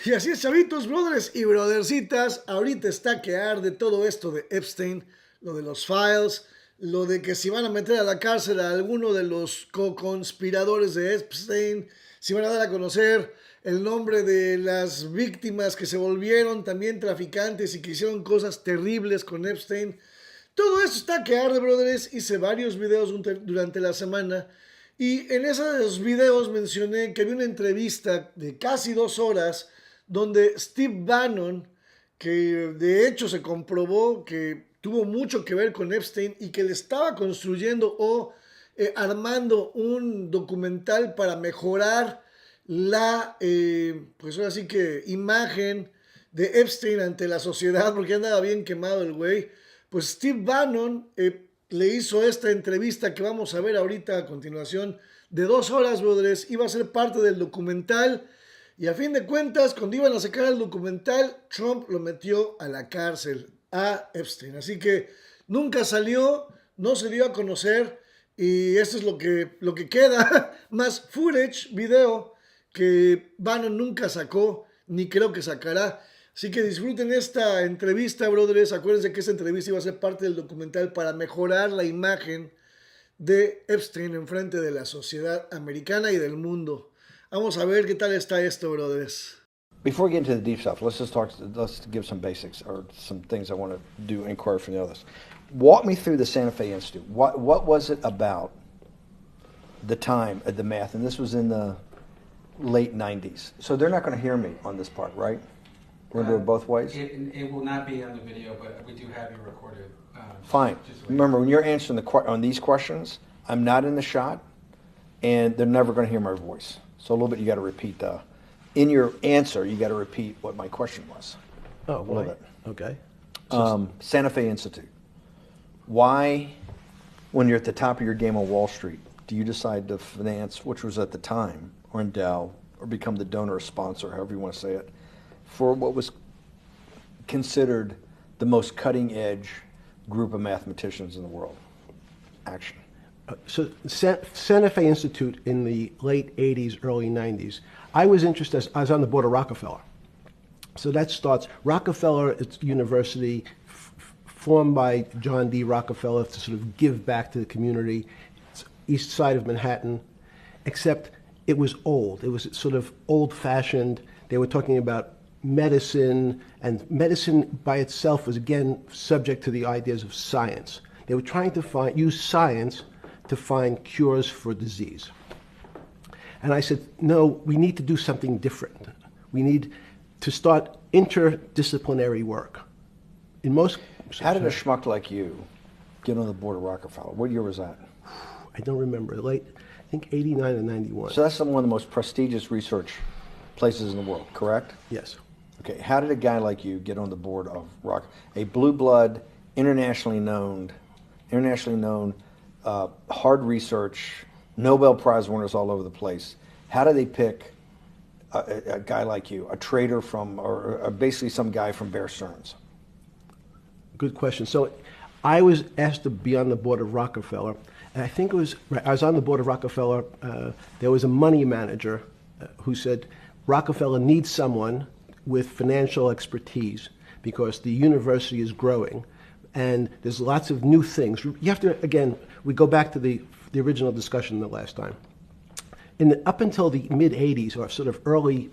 Y así es, chavitos, brothers y brothercitas, ahorita está que arde todo esto de Epstein, lo de los files, lo de que si van a meter a la cárcel a alguno de los co-conspiradores de Epstein, si van a dar a conocer el nombre de las víctimas que se volvieron también traficantes y que hicieron cosas terribles con Epstein. Todo eso está que arde, brothers. Hice varios videos durante la semana y en esos videos mencioné que había una entrevista de casi 2 horas donde Steve Bannon, que de hecho se comprobó que tuvo mucho que ver con Epstein y que le estaba construyendo o armando un documental para mejorar la, pues ahora sí que imagen de Epstein ante la sociedad, porque andaba bien quemado el güey. Pues Steve Bannon le hizo esta entrevista que vamos a ver ahorita a continuación de 2 horas, brothers. Iba a ser parte del documental y a fin de cuentas, cuando iban a sacar el documental, Trump lo metió a la cárcel, a Epstein. Así que nunca salió, no se dio a conocer y esto es lo que queda, más footage, video, que Bannon nunca sacó, ni creo que sacará. Así que disfruten esta entrevista, brothers. Acuérdense que esta entrevista iba a ser parte del documental para mejorar la imagen de Epstein en frente de la sociedad americana y del mundo. Vamos a ver qué tal está esto, brothers. Before we get into the deep stuff, let's give some basics or some things I want to do inquire from the others. Walk me through the Santa Fe Institute. What was it about the time of the math? And this was in the late 90s. So they're not going to hear me on this part, right? We're going to do it both ways? It will not be on the video, but we do have you recorded. Fine. Remember, when you're answering on these questions, I'm not in the shot, and they're never going to hear my voice. So a little bit you got to repeat in your answer, you got to repeat what my question was. Oh, a little bit. Okay. Santa Fe Institute. Why, when you're at the top of your game on Wall Street, do you decide to finance, which was at the time, or endow, or become the donor or sponsor, however you want to say it, for what was considered the most cutting-edge group of mathematicians in the world? Action. So Santa Fe Institute in the late 80s, early 90s, I was interested, I was on the board of Rockefeller. So that starts, Rockefeller, it's university formed by John D. Rockefeller to sort of give back to the community. It's east side of Manhattan, except it was old. It was sort of old-fashioned. They were talking about medicine, and medicine by itself was, again, subject to the ideas of science. They were trying to use science to find cures for disease. And I said, no, we need to do something different. We need to start interdisciplinary work. In most... How did a schmuck like you get on the board of Rockefeller? What year was that? I don't remember. Late, I think 89 and 91. So that's one of the most prestigious research places in the world, correct? Yes. Okay, how did a guy like you get on the board of a blue blood, internationally known, hard research, Nobel Prize winners all over the place? How do they pick a guy like you, a trader from, or basically some guy from Bear Stearns? Good question. So I was asked to be on the board of Rockefeller, and I think it was, I was on the board of Rockefeller, there was a money manager who said, Rockefeller needs someone with financial expertise because the university is growing and there's lots of new things. You have to, again, we go back to the original discussion the last time. Up until the mid-'80s or sort of early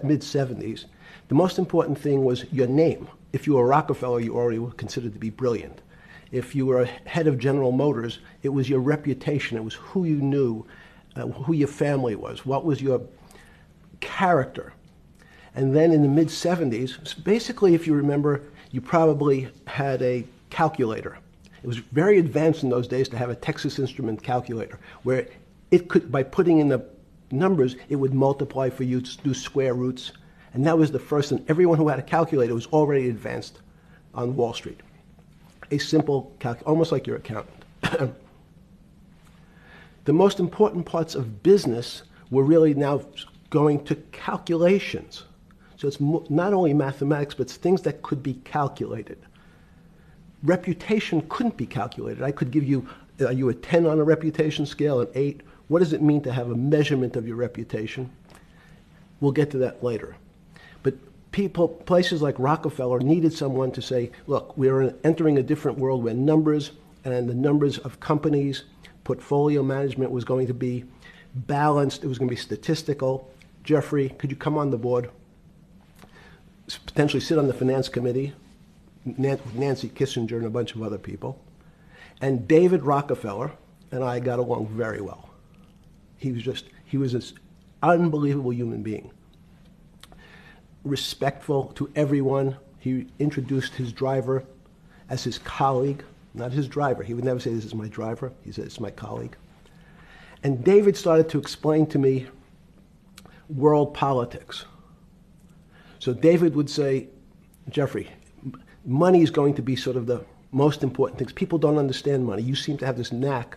mid-'70s, the most important thing was your name. If you were Rockefeller, you already were considered to be brilliant. If you were head of General Motors, it was your reputation. It was who you knew, who your family was, what was your character. And then in the mid-'70s, basically, if you remember, you probably had a calculator. It was very advanced in those days to have a Texas Instrument calculator, where it could, by putting in the numbers, it would multiply for you to do square roots. And that was the first, and everyone who had a calculator was already advanced on Wall Street. A simple calculator, almost like your accountant. The most important parts of business were really now going to calculations. So it's not only mathematics, but it's things that could be calculated. Reputation couldn't be calculated. I could give you, are you a 10 on a reputation scale, an 8? What does it mean to have a measurement of your reputation? We'll get to that later. But places like Rockefeller needed someone to say, look, we're entering a different world where numbers and the numbers of companies, portfolio management was going to be balanced. It was going to be statistical. Jeffrey, could you come on the board? Potentially sit on the finance committee, Nancy Kissinger and a bunch of other people. And David Rockefeller and I got along very well. He was this unbelievable human being. Respectful to everyone. He introduced his driver as his colleague, not his driver. He would never say, this is my driver. He said, it's my colleague. And David started to explain to me world politics. So David would say, Jeffrey, money is going to be sort of the most important things. People don't understand money. You seem to have this knack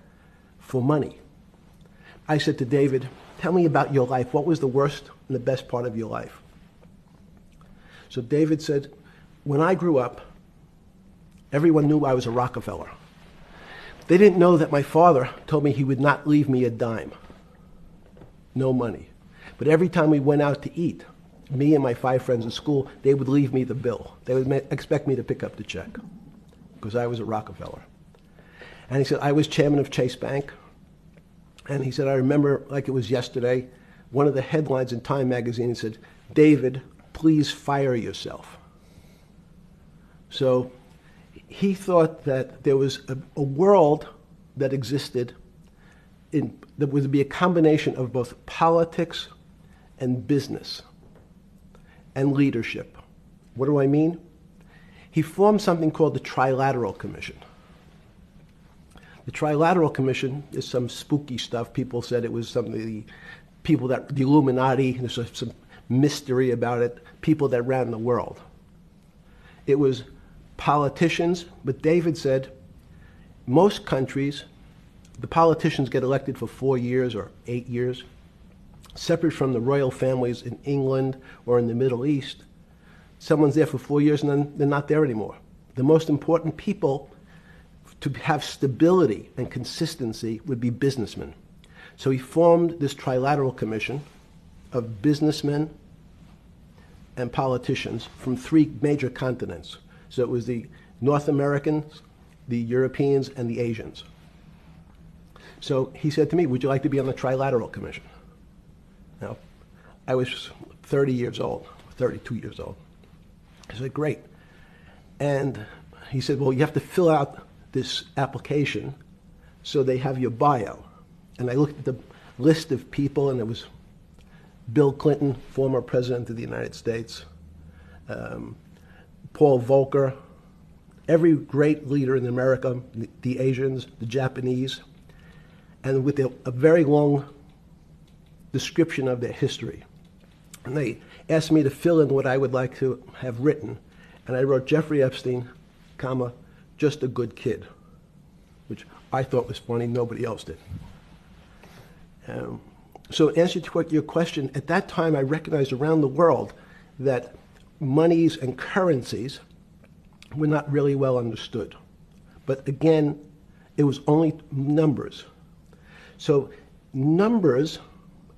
for money. I said to David, tell me about your life. What was the worst and the best part of your life? So David said, when I grew up, everyone knew I was a Rockefeller. They didn't know that my father told me he would not leave me a dime. No money. But every time we went out to eat, me and my 5 friends at school, they would leave me the bill. They would expect me to pick up the check because I was a Rockefeller. And he said, I was chairman of Chase Bank. And he said, I remember like it was yesterday, one of the headlines in Time magazine said, David, please fire yourself. So he thought that there was a world that existed that would be a combination of both politics and business and leadership. What do I mean? He formed something called the Trilateral Commission. The Trilateral Commission is some spooky stuff. People said it was some of the Illuminati, there's some mystery about it, people that ran the world. It was politicians, but David said most countries, the politicians get elected for 4 years or 8 years, separate from the royal families in England or in the Middle East. Someone's there for 4 years and then they're not there anymore. The most important people to have stability and consistency would be businessmen. So he formed this Trilateral Commission of businessmen and politicians from 3 major continents. So it was the North Americans, the Europeans, and the Asians. So he said to me, would you like to be on the Trilateral Commission? Now, I was 30 years old, 32 years old. I said, great. And he said, well, you have to fill out this application so they have your bio. And I looked at the list of people, and it was Bill Clinton, former president of the United States, Paul Volcker, every great leader in America, the Asians, the Japanese, and with a very long description of their history. And they asked me to fill in what I would like to have written. And I wrote Jeffrey Epstein, comma, just a good kid, which I thought was funny, nobody else did. So in answer to your question, at that time I recognized around the world that monies and currencies were not really well understood. But again, it was only numbers. So numbers,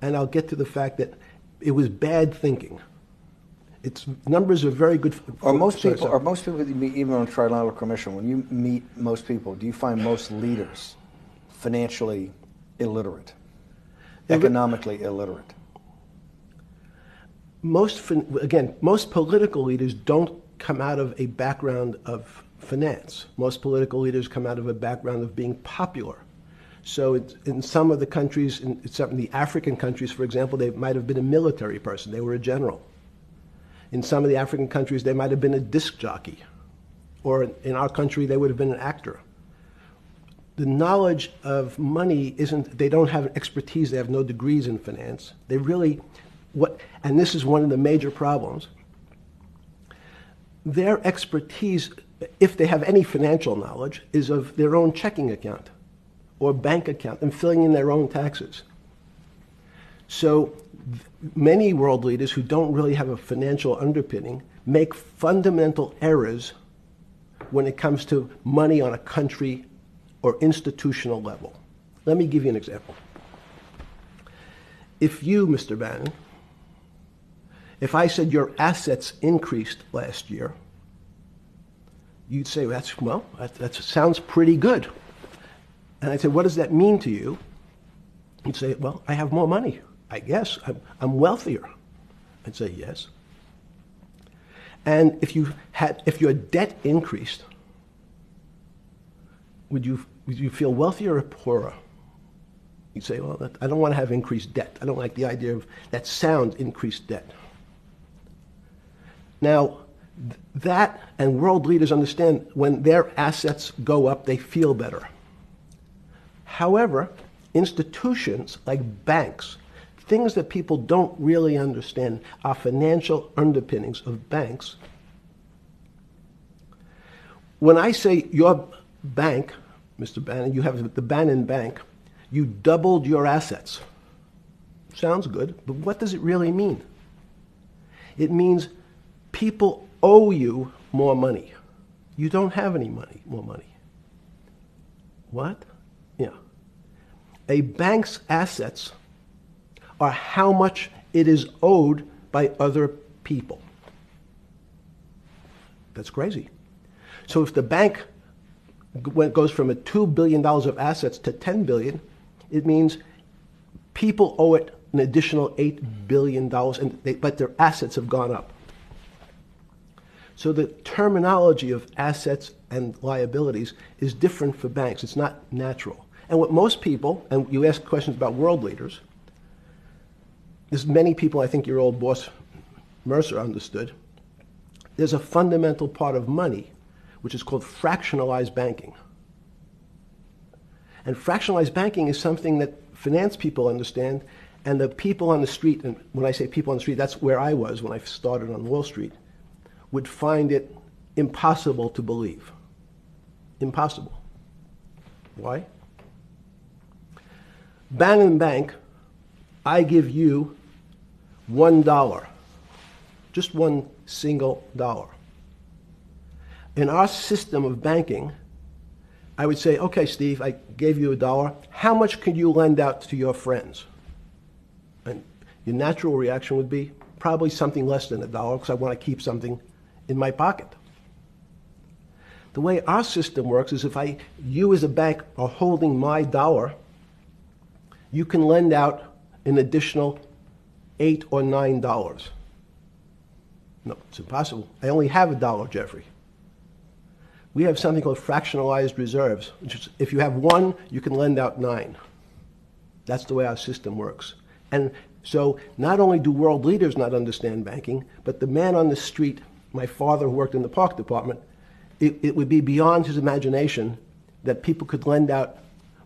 and I'll get to the fact that it was bad thinking. Numbers are very good. Are most people that you meet, even on a Trilateral Commission, when you meet most people, do you find most leaders financially illiterate, economically illiterate? Most political leaders don't come out of a background of finance. Most political leaders come out of a background of being popular. So in some of the countries, in some of the African countries, for example, they might have been a military person. They were a general. In some of the African countries, they might have been a disc jockey. Or in our country, they would have been an actor. The knowledge of money they don't have expertise, they have no degrees in finance. And this is one of the major problems. Their expertise, if they have any financial knowledge, is of their own checking account or bank account and filling in their own taxes. So many world leaders who don't really have a financial underpinning make fundamental errors when it comes to money on a country or institutional level. Let me give you an example. If you, Mr. Bannon, If I said your assets increased last year, you'd say, that sounds pretty good. And I'd say, what does that mean to you? You'd say, well, I have more money. I guess I'm wealthier. I'd say, yes. And if your debt increased, would you feel wealthier or poorer? You'd say, well, I don't want to have increased debt. I don't like the idea of that sound, increased debt. Now, that and world leaders understand when their assets go up, they feel better. However, institutions like banks, things that people don't really understand are financial underpinnings of banks. When I say your bank, Mr. Bannon, you have the Bannon Bank, you doubled your assets. Sounds good, but what does it really mean? It means people owe you more money. You don't have any more money. What? Yeah. A bank's assets are how much it is owed by other people. That's crazy. So if the bank goes from $2 billion of assets to $10 billion, it means people owe it an additional $8 billion, but their assets have gone up. So the terminology of assets and liabilities is different for banks. It's not natural. And what most people, and you ask questions about world leaders, there's many people, I think your old boss Mercer understood, there's a fundamental part of money which is called fractionalized banking. And fractionalized banking is something that finance people understand, and the people on the street, and when I say people on the street, that's where I was when I started on Wall Street, would find it impossible to believe. Impossible. Why? Bannon Bank, I give you $1, just one single dollar. In our system of banking, I would say, okay, Steve, I gave you $1. How much could you lend out to your friends? And your natural reaction would be probably something less than $1 because I want to keep something in my pocket. The way our system works is if you as a bank are holding my dollar, you can lend out an additional $8 or $9. No, it's impossible. I only have $1, Jeffrey. We have something called fractionalized reserves, which is if you have 1, you can lend out 9. That's the way our system works. And so not only do world leaders not understand banking, but the man on the street, my father who worked in the park department, it would be beyond his imagination that people could lend out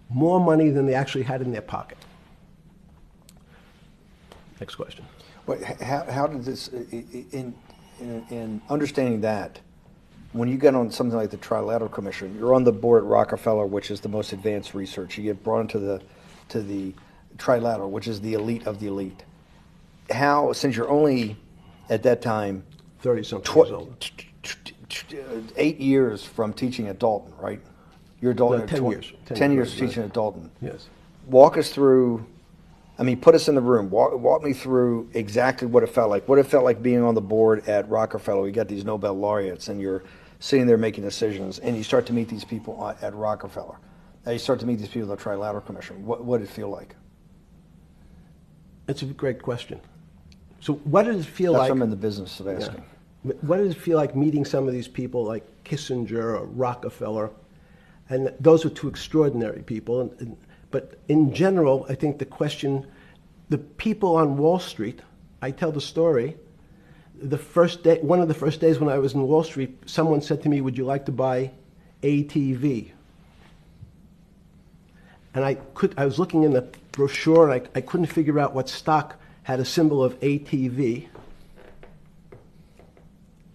more money than they actually had in their pocket. Next question. Well, how did this, in understanding that, when you get on something like the Trilateral Commission, you're on the board at Rockefeller, which is the most advanced research. You get brought into the Trilateral, which is the elite of the elite. How, since you're only at that time 30-something years old. 8 years from teaching at Dalton, right? You're Dalton. No, 10 years. 10 years teaching at Dalton. Yes. Walk us through. I mean, put us in the room. Walk me through exactly what it felt like. What it felt like being on the board at Rockefeller. We got these Nobel laureates, and you're sitting there making decisions, and you start to meet these people at Rockefeller. You start to meet these people at the Trilateral Commission. What did it feel like? It's a great question. So what did it feel like? That's what I'm in the business of asking. Yeah. What did it feel like meeting some of these people like Kissinger or Rockefeller? And those were two extraordinary people. But in general, I think the question, the people on Wall Street, I tell the story, the first day, one of the first days when I was in Wall Street, someone said to me, would you like to buy ATV? And I was looking in the brochure, and I couldn't figure out what stock had a symbol of ATV.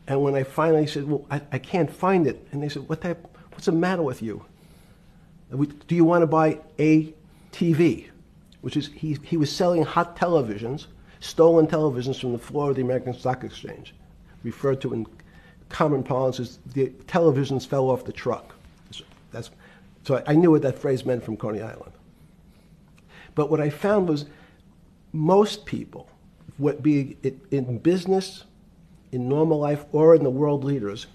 And when I finally said, well, I can't find it. And they said, what's the matter with you? Do you want to buy ATV? Which is, he was selling hot televisions, stolen televisions from the floor of the American Stock Exchange, referred to in common parlance as the televisions fell off the truck. So I knew what that phrase meant from Coney Island. But what I found was most people, what be it in business, in normal life, or in the world leaders,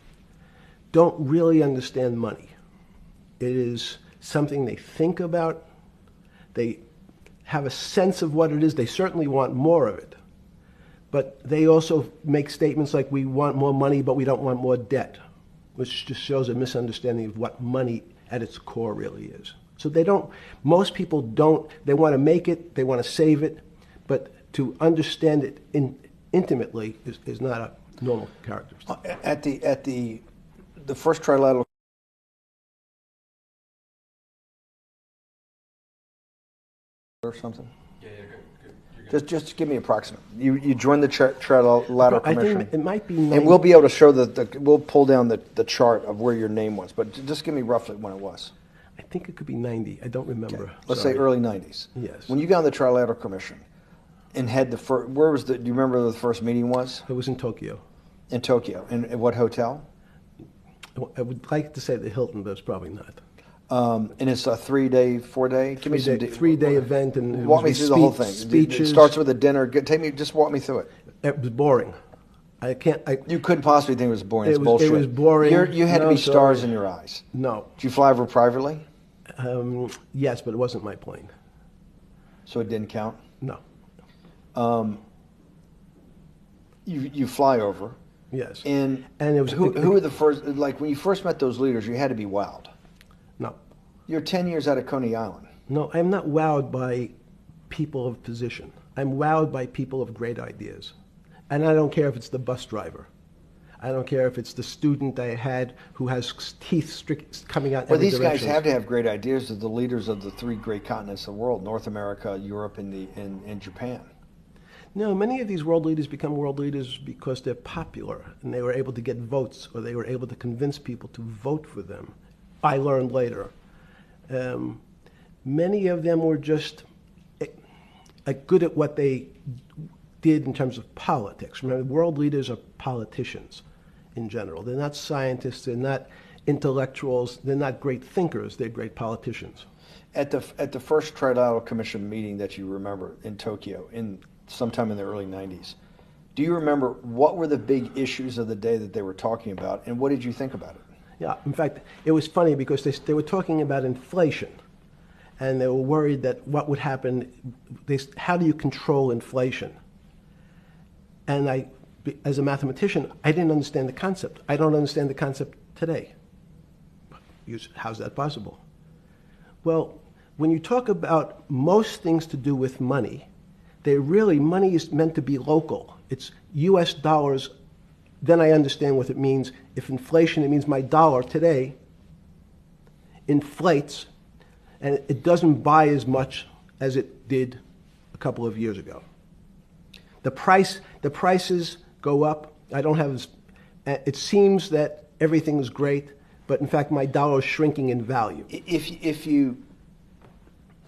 don't really understand money. It is something they think about. They have a sense of what it is. They certainly want more of it. But they also make statements like, we want more money, but we don't want more debt, which just shows a misunderstanding of what money at its core really is. So most people don't, they want to make it, they want to save it, but to understand it intimately is not a normal characteristic. At the first trilateral or something? Yeah, good. Just give me approximate. You joined the Trilateral Commission. I think it might be and we'll be able to show we'll pull down the chart of where your name was, but just give me roughly when it was. I think it could be 90. I don't remember. Okay. Let's say early 90s. Yes. When you got on the Trilateral Commission and had the first, do you remember where the first meeting was? It was in Tokyo. In Tokyo. In what hotel? I would like to say the Hilton, but it's probably not. And it's a 3-day, 4-day? Give me some 3-day event. And walk me through the whole thing. Speeches. It starts with a dinner. Just walk me through it. It was boring. You couldn't possibly think it was boring. It's bullshit. It was boring. You had to be stars in your eyes. No. Did you fly over privately? Yes, but it wasn't my plane. So it didn't count? No. You fly over. Yes. And it was who were the first, like when you first met those leaders, you had to be wowed. No. You're 10 years out of Coney Island. No, I'm not wowed by people of position. I'm wowed by people of great ideas. And I don't care if it's the bus driver. I don't care if it's the student I had who has teeth coming out. Well, these guys have to have great ideas. They're the leaders of the 3 great continents of the world: North America, Europe, and Japan. No, many of these world leaders become world leaders because they're popular and they were able to get votes, or they were able to convince people to vote for them. I learned later. Many of them were just good at what they did in terms of politics. Remember, world leaders are politicians in general. They're not scientists, they're not intellectuals, they're not great thinkers, they're great politicians. At the first Trilateral Commission meeting that you remember in Tokyo, sometime in the early 90s, do you remember what were the big issues of the day that they were talking about, and what did you think about it? Yeah, in fact, it was funny because they were talking about inflation, and they were worried that what would happen, how do you control inflation? And as a mathematician, I didn't understand the concept. I don't understand the concept today. How's that possible? Well, when you talk about most things to do with money, money is meant to be local. It's US dollars. Then I understand what it means. If inflation, it means my dollar today inflates, and it doesn't buy as much as it did a couple of years ago. The prices go up. It seems that everything is great, but in fact my dollar is shrinking in value.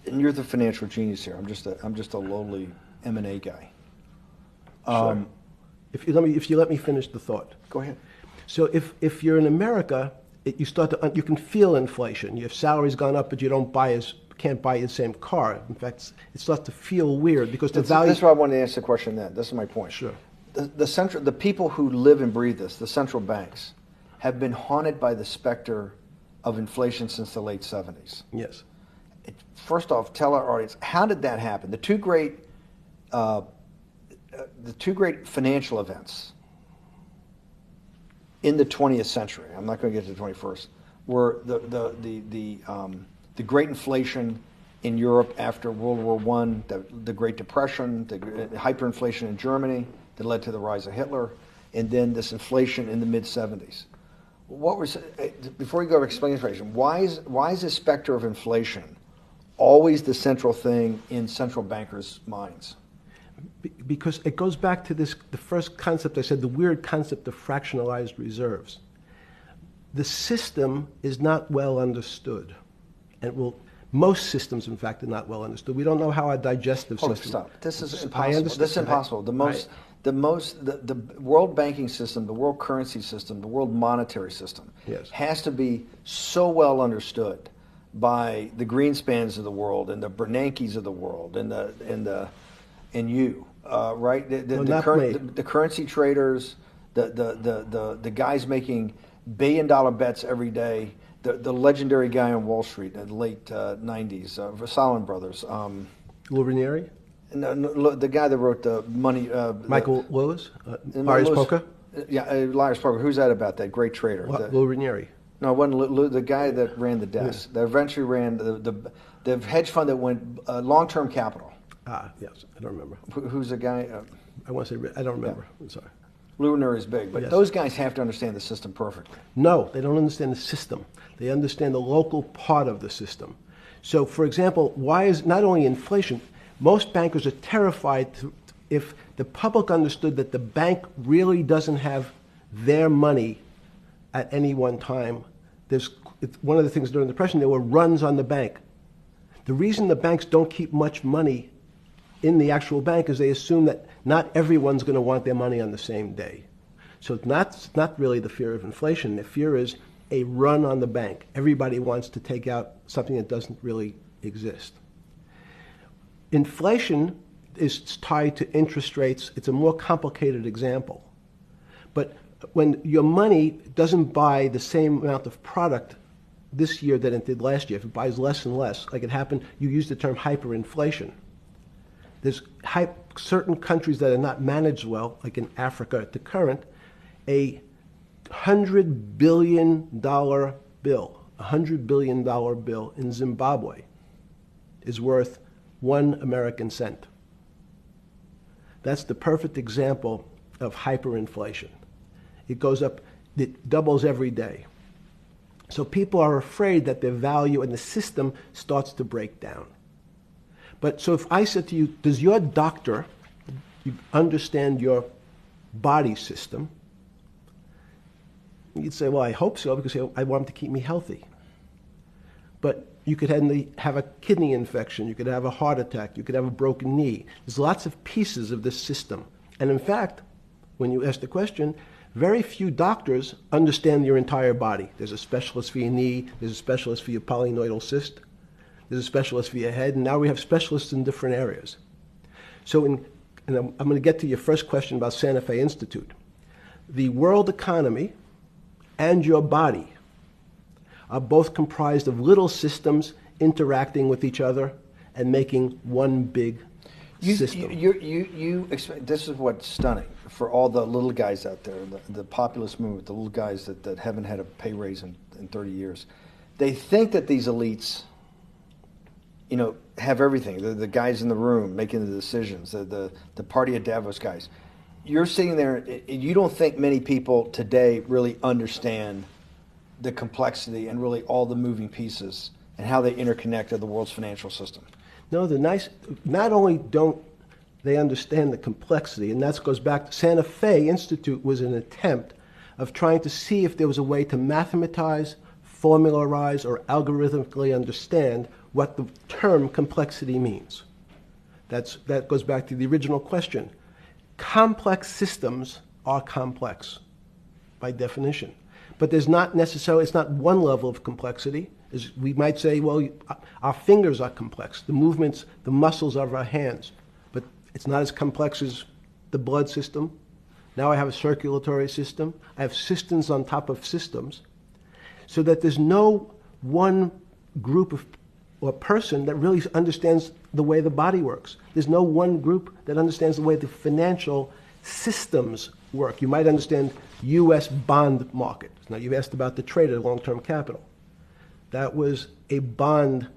And you're the financial genius here. I'm just a lowly M&A guy. Sure. If you let me finish the thought. Go ahead. So if you're in America, you can feel inflation. Your salary's gone up, but you can't buy the same car. In fact, it starts to feel weird because the value. This is why I wanted to answer the question then. This is my point. Sure. The people who live and breathe this, the central banks, have been haunted by the specter of inflation since the late 70s. Yes. First off, tell our audience, how did that happen? The two great financial events in the 20th century, I'm not going to get to the 21st, were the great inflation in Europe after World War I, the Great Depression, the hyperinflation in Germany that led to the rise of Hitler, and then this inflation in the mid-70s. Before you go to explain inflation, why is the specter of inflation always the central thing in central bankers' minds? Because it goes back to the first concept I said, the weird concept of fractionalized reserves. The system is not well understood. And most systems, in fact, are not well understood. We don't know how our digestive system. Stop. This is impossible. I understand. This is impossible. The world banking system, the world currency system, the world monetary system has to be so well understood by the Greenspans of the world and the Bernanke's of the world and you right? Well, not me. The currency traders, the guys making billion-dollar bets every day, the legendary guy on Wall Street in the late 90s, Salomon Brothers. Lou Ranieri? No, the guy that wrote the money. Michael Lewis? Liar's Poker? Yeah, Liar's Poker. Who's that about? That great trader. Lou Ranieri. No, it wasn't the guy that ran the desk. That eventually ran the hedge fund that went long-term capital. Ah, yes, I don't remember. Who's the guy? I want to say, I don't remember. Yeah. I'm sorry. Lou Ranieri is big, but Yes. those guys have to understand the system perfectly. No, they don't understand the system. They understand the local part of the system. So, for example, why is not only inflation, most bankers are terrified if the public understood that the bank really doesn't have their money at any one time. It's one of the things during the Depression, there were runs on the bank. The reason the banks don't keep much money in the actual bank is they assume that not everyone's going to want their money on the same day. So it's not really the fear of inflation. The fear is a run on the bank. Everybody wants to take out something that doesn't really exist. Inflation is tied to interest rates. It's a more complicated example. But when your money doesn't buy the same amount of product this year than it did last year, if it buys less and less, like it happened, you use the term hyperinflation. There's certain countries that are not managed well, like in Africa at the current, a $100 billion bill in Zimbabwe is worth 1 American cent. That's the perfect example of hyperinflation. It goes up, it doubles every day. So people are afraid that their value in the system starts to break down. But so if I said to you, does your doctor understand your body system? You'd say, well, I hope so, because I want him to keep me healthy. But you could have a kidney infection, you could have a heart attack, you could have a broken knee. There's lots of pieces of this system. And in fact, when you ask the question, very few doctors understand your entire body. There's a specialist for your knee, there's a specialist for your polynoidal cyst, there's a specialist for your head, and now we have specialists in different areas. So and I'm going to get to your first question about Santa Fe Institute. The world economy and your body are both comprised of little systems interacting with each other and making one big system. This is what's stunning for all the little guys out there, the populist movement, the little guys that haven't had a pay raise in 30 years. They think that these elites, have everything. The guys in the room making the decisions, the party at Davos guys. You're sitting there, and you don't think many people today really understand the complexity and really all the moving pieces and how they interconnect to the world's financial system. No, not only don't they understand the complexity, and that goes back to Santa Fe Institute was an attempt of trying to see if there was a way to mathematize, formularize, or algorithmically understand what the term complexity means. That goes back to the original question. Complex systems are complex by definition. But there's not necessarily, it's not one level of complexity. We might say, well, our fingers are complex, the movements, the muscles of our hands, but it's not as complex as the blood system. Now I have a circulatory system. I have systems on top of systems, so that there's no one group of or person that really understands the way the body works. There's no one group that understands the way the financial systems work. You might understand U.S. bond market. Now, you've asked about the trade of long-term capital. That was a bond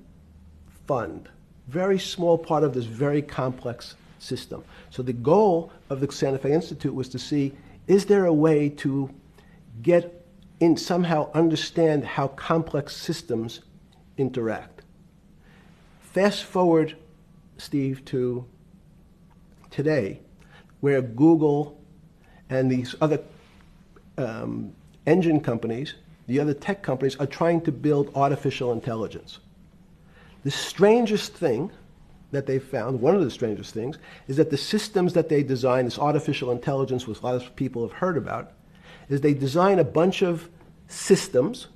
fund, very small part of this very complex system. So the goal of the Santa Fe Institute was to see, is there a way to get in, somehow understand how complex systems interact? Fast forward, Steve, to today, where Google and these other engine companies, the other tech companies, are trying to build artificial intelligence. The strangest thing that they found, one of the strangest things, is that the systems that they design, this artificial intelligence, which a lot of people have heard about, is they design a bunch of systems.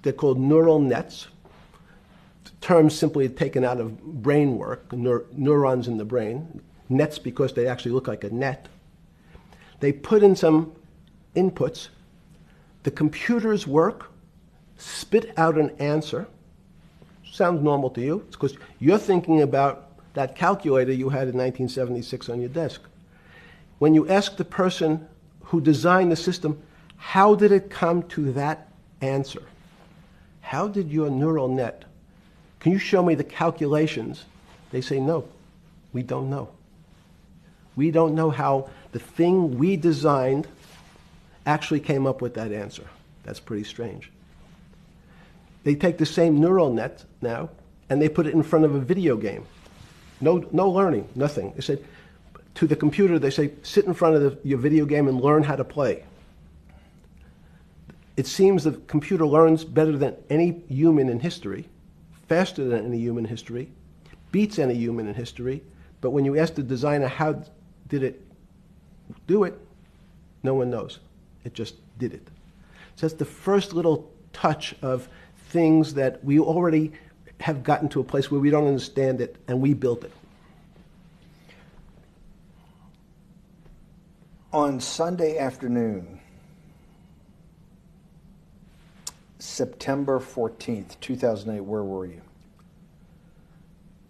They're called neural nets, terms simply taken out of brain work, neurons in the brain. nets because they actually look like a net. They put in some inputs. The computers work, spit out an answer. Sounds normal to you. It's because you're thinking about that calculator you had in 1976 on your desk. When you ask the person who designed the system, how did it come to that answer? How did your neural net, can you show me the calculations? They say, no, we don't know. We don't know how the thing we designed actually came up with that answer. That's pretty strange. They take the same neural net now and they put it in front of a video game. No learning, nothing. They said, to the computer, they say, sit in front of your video game and learn how to play. It seems the computer learns better than any human in history, faster than any human in history, beats any human in history, but when you ask the designer how did it do it, no one knows. It just did it. So that's the first little touch of things that we already have gotten to a place where we don't understand it, and we built it. On Sunday afternoon, September 14th, 2008, where were you?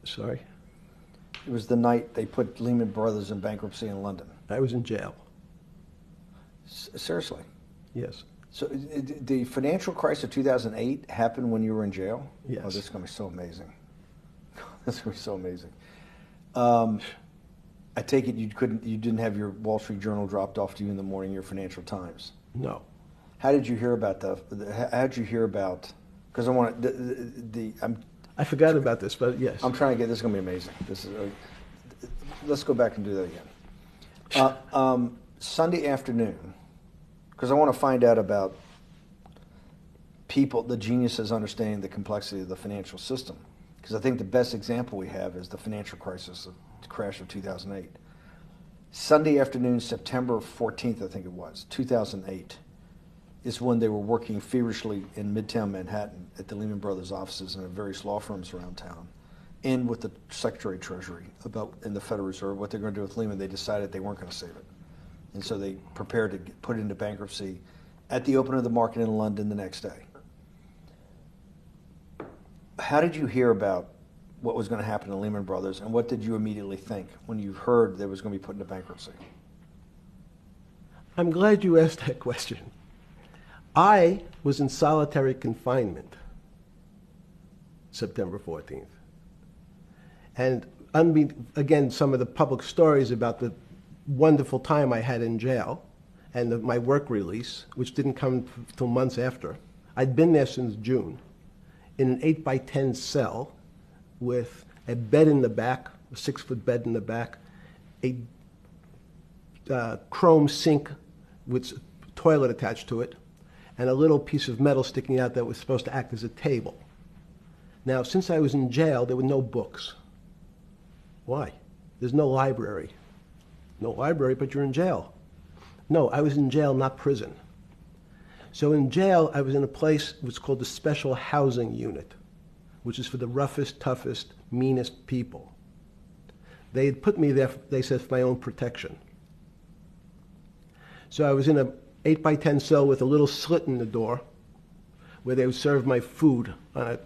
Sorry? It was the night they put Lehman Brothers in bankruptcy in London. I was in jail. Seriously? Yes. So the financial crisis of 2008 happened when you were in jail? Yes. Oh, this is going to be so amazing. This is going to be so amazing. I take it you didn't have your Wall Street Journal dropped off to you in the morning, your Financial Times. No. How did you hear about because I want I forgot about this, but yes. I'm trying to get, this is going to be amazing. Let's go back and do that again. Sunday afternoon, because I want to find out about people, the geniuses understanding the complexity of the financial system. Because I think the best example we have is the financial crisis, the crash of 2008. Sunday afternoon, September 14th, I think it was, 2008, is when they were working feverishly in Midtown Manhattan at the Lehman Brothers offices and at various law firms around town, and with the Secretary of Treasury and the Federal Reserve, what they're going to do with Lehman. They decided they weren't going to save it. And so they prepared to put it into bankruptcy at the open of the market in London the next day. How did you hear about what was going to happen to Lehman Brothers, and what did you immediately think when you heard they was going to be put into bankruptcy? I'm glad you asked that question. I was in solitary confinement September 14th. And again, some of the public stories about the wonderful time I had in jail and my work release, which didn't come till months after. I'd been there since June in an 8x10 cell with a bed in the back, a 6-foot bed in the back, a chrome sink with a toilet attached to it, and a little piece of metal sticking out that was supposed to act as a table. Now, since I was in jail, there were no books. Why? There's no library. No library, but you're in jail. No, I was in jail, not prison. So in jail, I was in a place what's called the Special Housing Unit, which is for the roughest, toughest, meanest people. They had put me there, they said, for my own protection. So I was in a 8x10 cell with a little slit in the door where they would serve my food on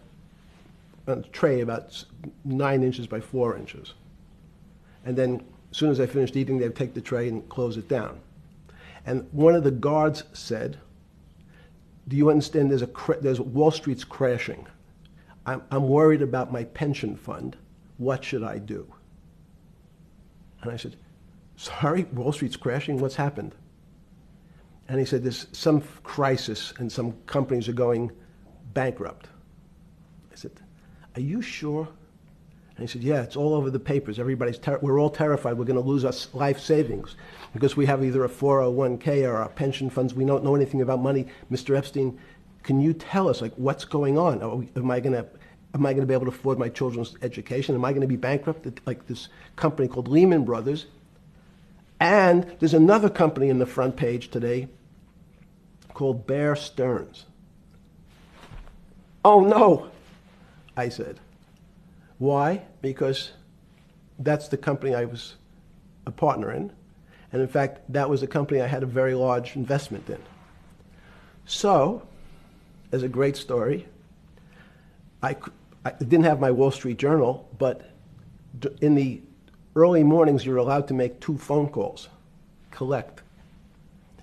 a tray about 9 inches by 4 inches. And then as soon as I finished eating, they would take the tray and close it down. And one of the guards said, do you understand there's Wall Street's crashing. I'm worried about my pension fund. What should I do? And I said, sorry, Wall Street's crashing? What's happened? And he said, there's some crisis and some companies are going bankrupt. I said, are you sure? And he said, yeah, it's all over the papers. We're all terrified we're going to lose our life savings because we have either a 401k or our pension funds. We don't know anything about money. Mr. Epstein, can you tell us, like, what's going on? Am I going to be able to afford my children's education? Am I going to be bankrupt like this company called Lehman Brothers? And there's another company in the front page today called Bear Stearns. Oh, no, I said. Why? Because that's the company I was a partner in. And in fact, that was a company I had a very large investment in. So, as a great story, I didn't have my Wall Street Journal, but in the early mornings, you're allowed to make 2 phone calls, collect.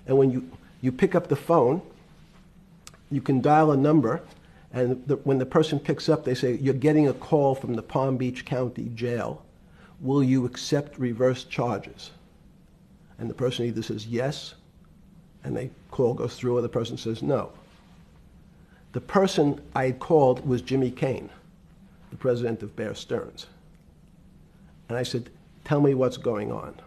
And when you pick up the phone, you can dial a number, and when the person picks up, they say, you're getting a call from the Palm Beach County Jail. Will you accept reverse charges? And the person either says yes, and the call goes through, or the person says no. The person I had called was Jimmy Kane, the president of Bear Stearns. And I said, tell me what's going on.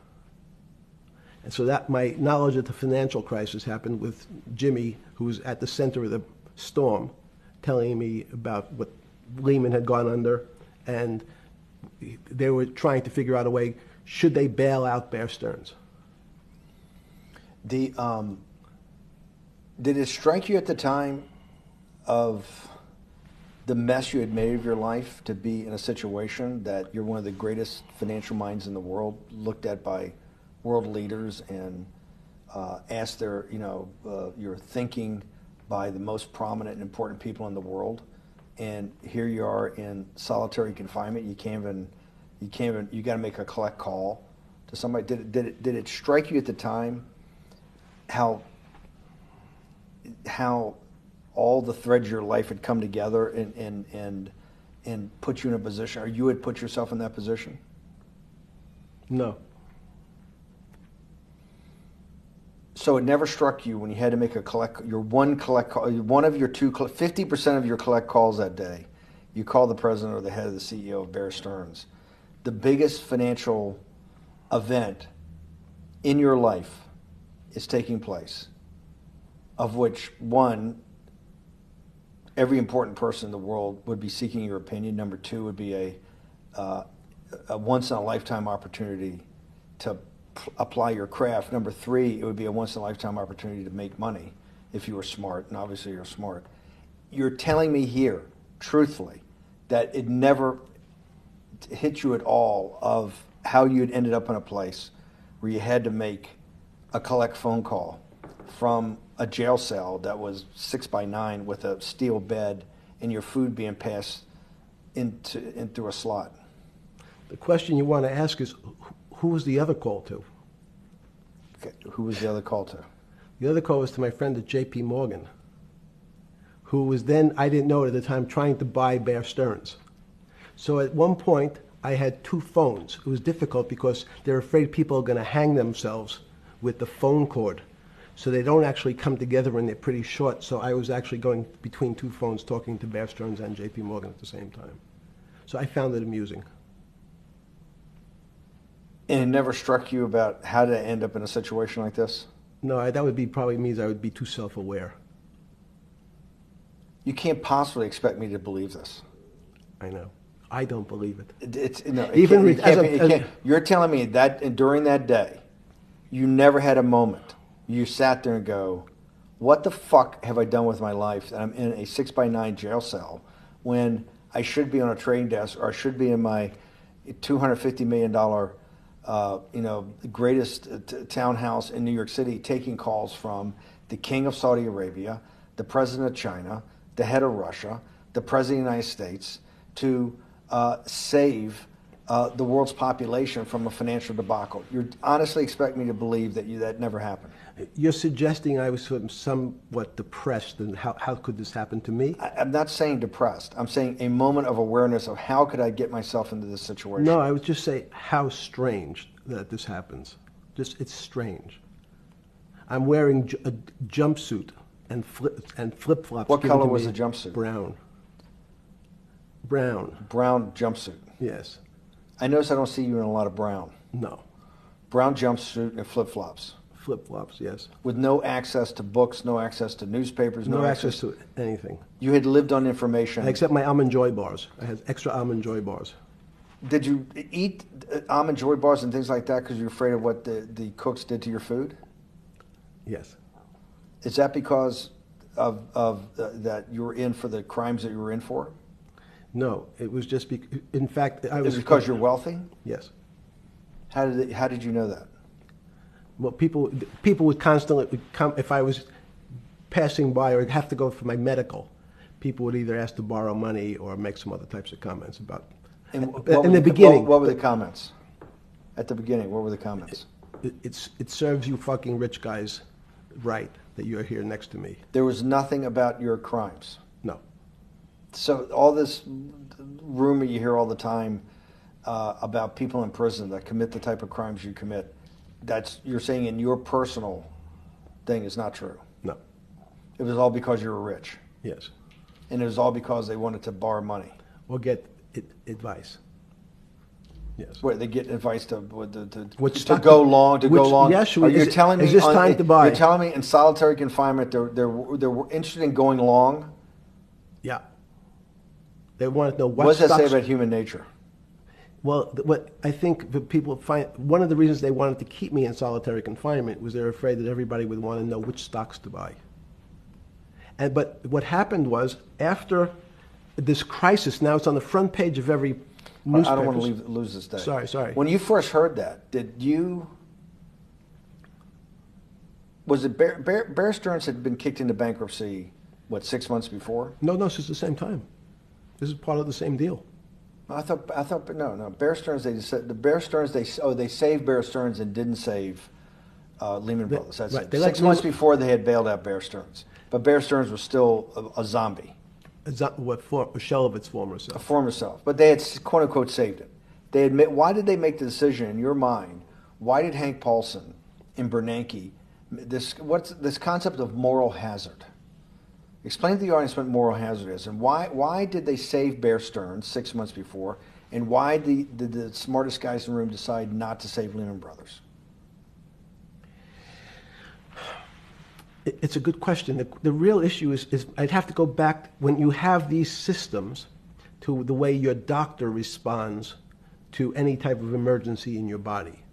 And so that my knowledge of the financial crisis happened with Jimmy, who was at the center of the storm, telling me about what Lehman had gone under, and they were trying to figure out a way, should they bail out Bear Stearns? Did it strike you at the time of the mess you had made of your life to be in a situation that you're one of the greatest financial minds in the world, looked at by world leaders and asked their, your thinking by the most prominent and important people in the world, and here you are in solitary confinement. You got to make a collect call to somebody. Did it strike you at the time how all the threads of your life had come together and put you in a position, or you had put yourself in that position? No. So it never struck you when you had to make one of your 50% of your collect calls that day, you call the president or the head of the CEO of Bear Stearns. The biggest financial event in your life is taking place, of which one, every important person in the world would be seeking your opinion. Number 2 would be a once-in-a-lifetime opportunity to apply your craft. Number 3, it would be a once-in-a-lifetime opportunity to make money if you were smart, and obviously you're smart. You're telling me here, truthfully, that it never hit you at all of how you had ended up in a place where you had to make a collect phone call from a jail cell that was 6x9 with a steel bed and your food being passed in through a slot. The question you want to ask is, who was the other call to? Okay. Who was the other call to? The other call was to my friend at J.P. Morgan, who was then, I didn't know it at the time, trying to buy Bear Stearns. So at one point, I had 2 phones. It was difficult because they're afraid people are going to hang themselves with the phone cord. So they don't actually come together and they're pretty short. So I was actually going between 2 phones talking to Bear Stearns and J.P. Morgan at the same time. So I found it amusing. And it never struck you about how to end up in a situation like this? No, that would be probably means I would be too self-aware. You can't possibly expect me to believe this. I know. I don't believe it. You're telling me that during that day, you never had a moment. You sat there and go, what the fuck have I done with my life that I'm in a 6x9 jail cell when I should be on a trading desk, or I should be in my $250 million greatest townhouse in New York City, taking calls from the king of Saudi Arabia, the president of China, the head of Russia, the president of the United States, to save the world's population from a financial debacle. You honestly expect me to believe that never happened? You're suggesting I was sort of somewhat depressed, and how could this happen to me? I'm not saying depressed. I'm saying a moment of awareness of how could I get myself into this situation. No, I would just say how strange that this happens. It's strange. I'm wearing a jumpsuit and flip-flops. What color was the jumpsuit? Brown. Brown. Brown jumpsuit. Yes. I notice I don't see you in a lot of brown. No. Brown jumpsuit and flip-flops. Flip-flops, yes. With no access to books, no access to newspapers, no access to anything. You had lived on information. Except my Almond Joy bars. I had extra Almond Joy bars. Did you eat Almond Joy bars and things like that because you're afraid of what the cooks did to your food? Yes. Is that because of that you were in for the crimes that you were in for? No, it was just in fact, I was... Is it because you're wealthy? Yes. How did you know that? Well, people would constantly come if I was passing by or have to go for my medical. People would either ask to borrow money or make some other types of comments about. In the beginning, what were the comments? At the beginning, what were the comments? It serves you fucking rich guys right that you're here next to me. There was nothing about your crimes. No. So all this rumor you hear all the time about people in prison that commit the type of crimes you commit, you're saying in your personal thing is not true. No. It was all because you were rich. Yes. And it was all because they wanted to borrow money. Or get advice. Yes. Where they get advice to stock go long. Yes. You're telling me is this time to buy? You're telling me in solitary confinement they're interested in going long. Yeah. They want to know what does that say stocks. about human nature? Well, what I think the people find, one of the reasons they wanted to keep me in solitary confinement was they're afraid that everybody would want to know which stocks to buy. But what happened was, after this crisis, now it's on the front page of every newspaper. I don't want to lose this day. Sorry. When you first heard that, was it Bear Stearns had been kicked into bankruptcy, 6 months before? No, this is the same time. This is part of the same deal. I thought, no. Bear Stearns, they saved Bear Stearns and didn't save Lehman Brothers. That's right. it. 6 months before they had bailed out Bear Stearns, but Bear Stearns was still a zombie. A shell of its former self. A former self, but they had quote unquote saved it. They admit. Why did they make the decision in your mind? Why did Hank Paulson and Bernanke what's this concept of moral hazard? Explain to the audience what moral hazard is, and why did they save Bear Stearns 6 months before, and why did the smartest guys in the room decide not to save Lehman Brothers? It's a good question. The real issue is I'd have to go back when you have these systems to the way your doctor responds to any type of emergency in your body.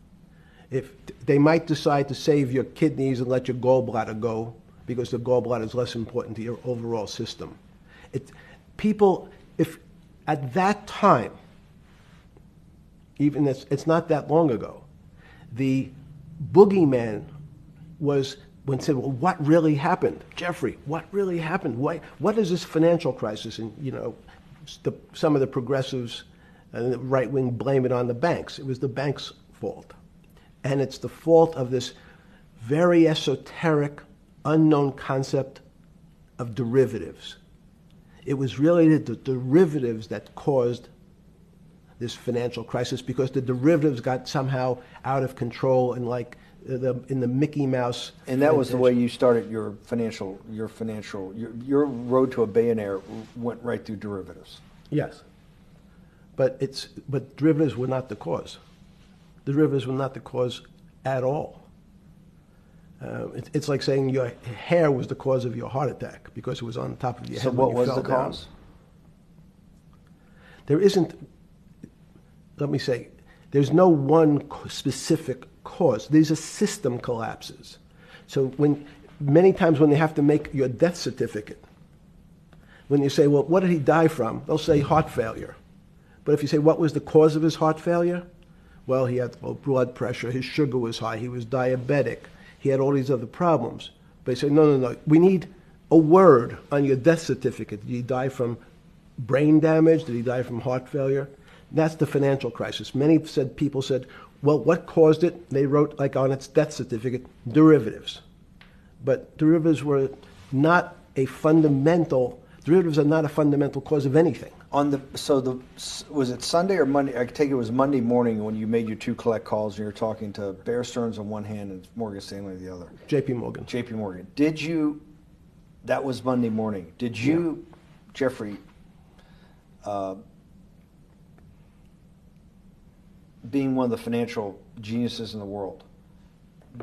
If they might decide to save your kidneys and let your gallbladder go, because the gallbladder is less important to your overall system. If at that time, even it's not that long ago, the boogeyman was when said, well, what really happened? Jeffrey, what really happened? What is this financial crisis? And, some of the progressives and the right wing blame it on the banks. It was the banks' fault. And it's the fault of this very esoteric, unknown concept of derivatives. It was really the derivatives that caused this financial crisis, because the derivatives got somehow out of control and in the Mickey Mouse. And that was the way you started your road to a billionaire went right through derivatives. Yes. But derivatives were not the cause. Derivatives were not the cause at all. It's like saying your hair was the cause of your heart attack because it was on top of your head. So what was the cause? There isn't, let me say, there's no one specific cause. These are system collapses. So many times when they have to make your death certificate, when you say, well, what did he die from? They'll say heart failure. But if you say, what was the cause of his heart failure? Well, he had low blood pressure, his sugar was high, he was diabetic, he had all these other problems. But they say, no, we need a word on your death certificate. Did he die from brain damage? Did he die from heart failure? That's the financial crisis. Many people said, well, what caused it? They wrote, on its death certificate, derivatives. But derivatives are not a fundamental cause of anything. Was it Sunday or Monday? I take it was Monday morning when you made your two collect calls and you were talking to Bear Stearns on one hand and Morgan Stanley on the other. J.P. Morgan. That was Monday morning. Did you, Jeffrey, being one of the financial geniuses in the world,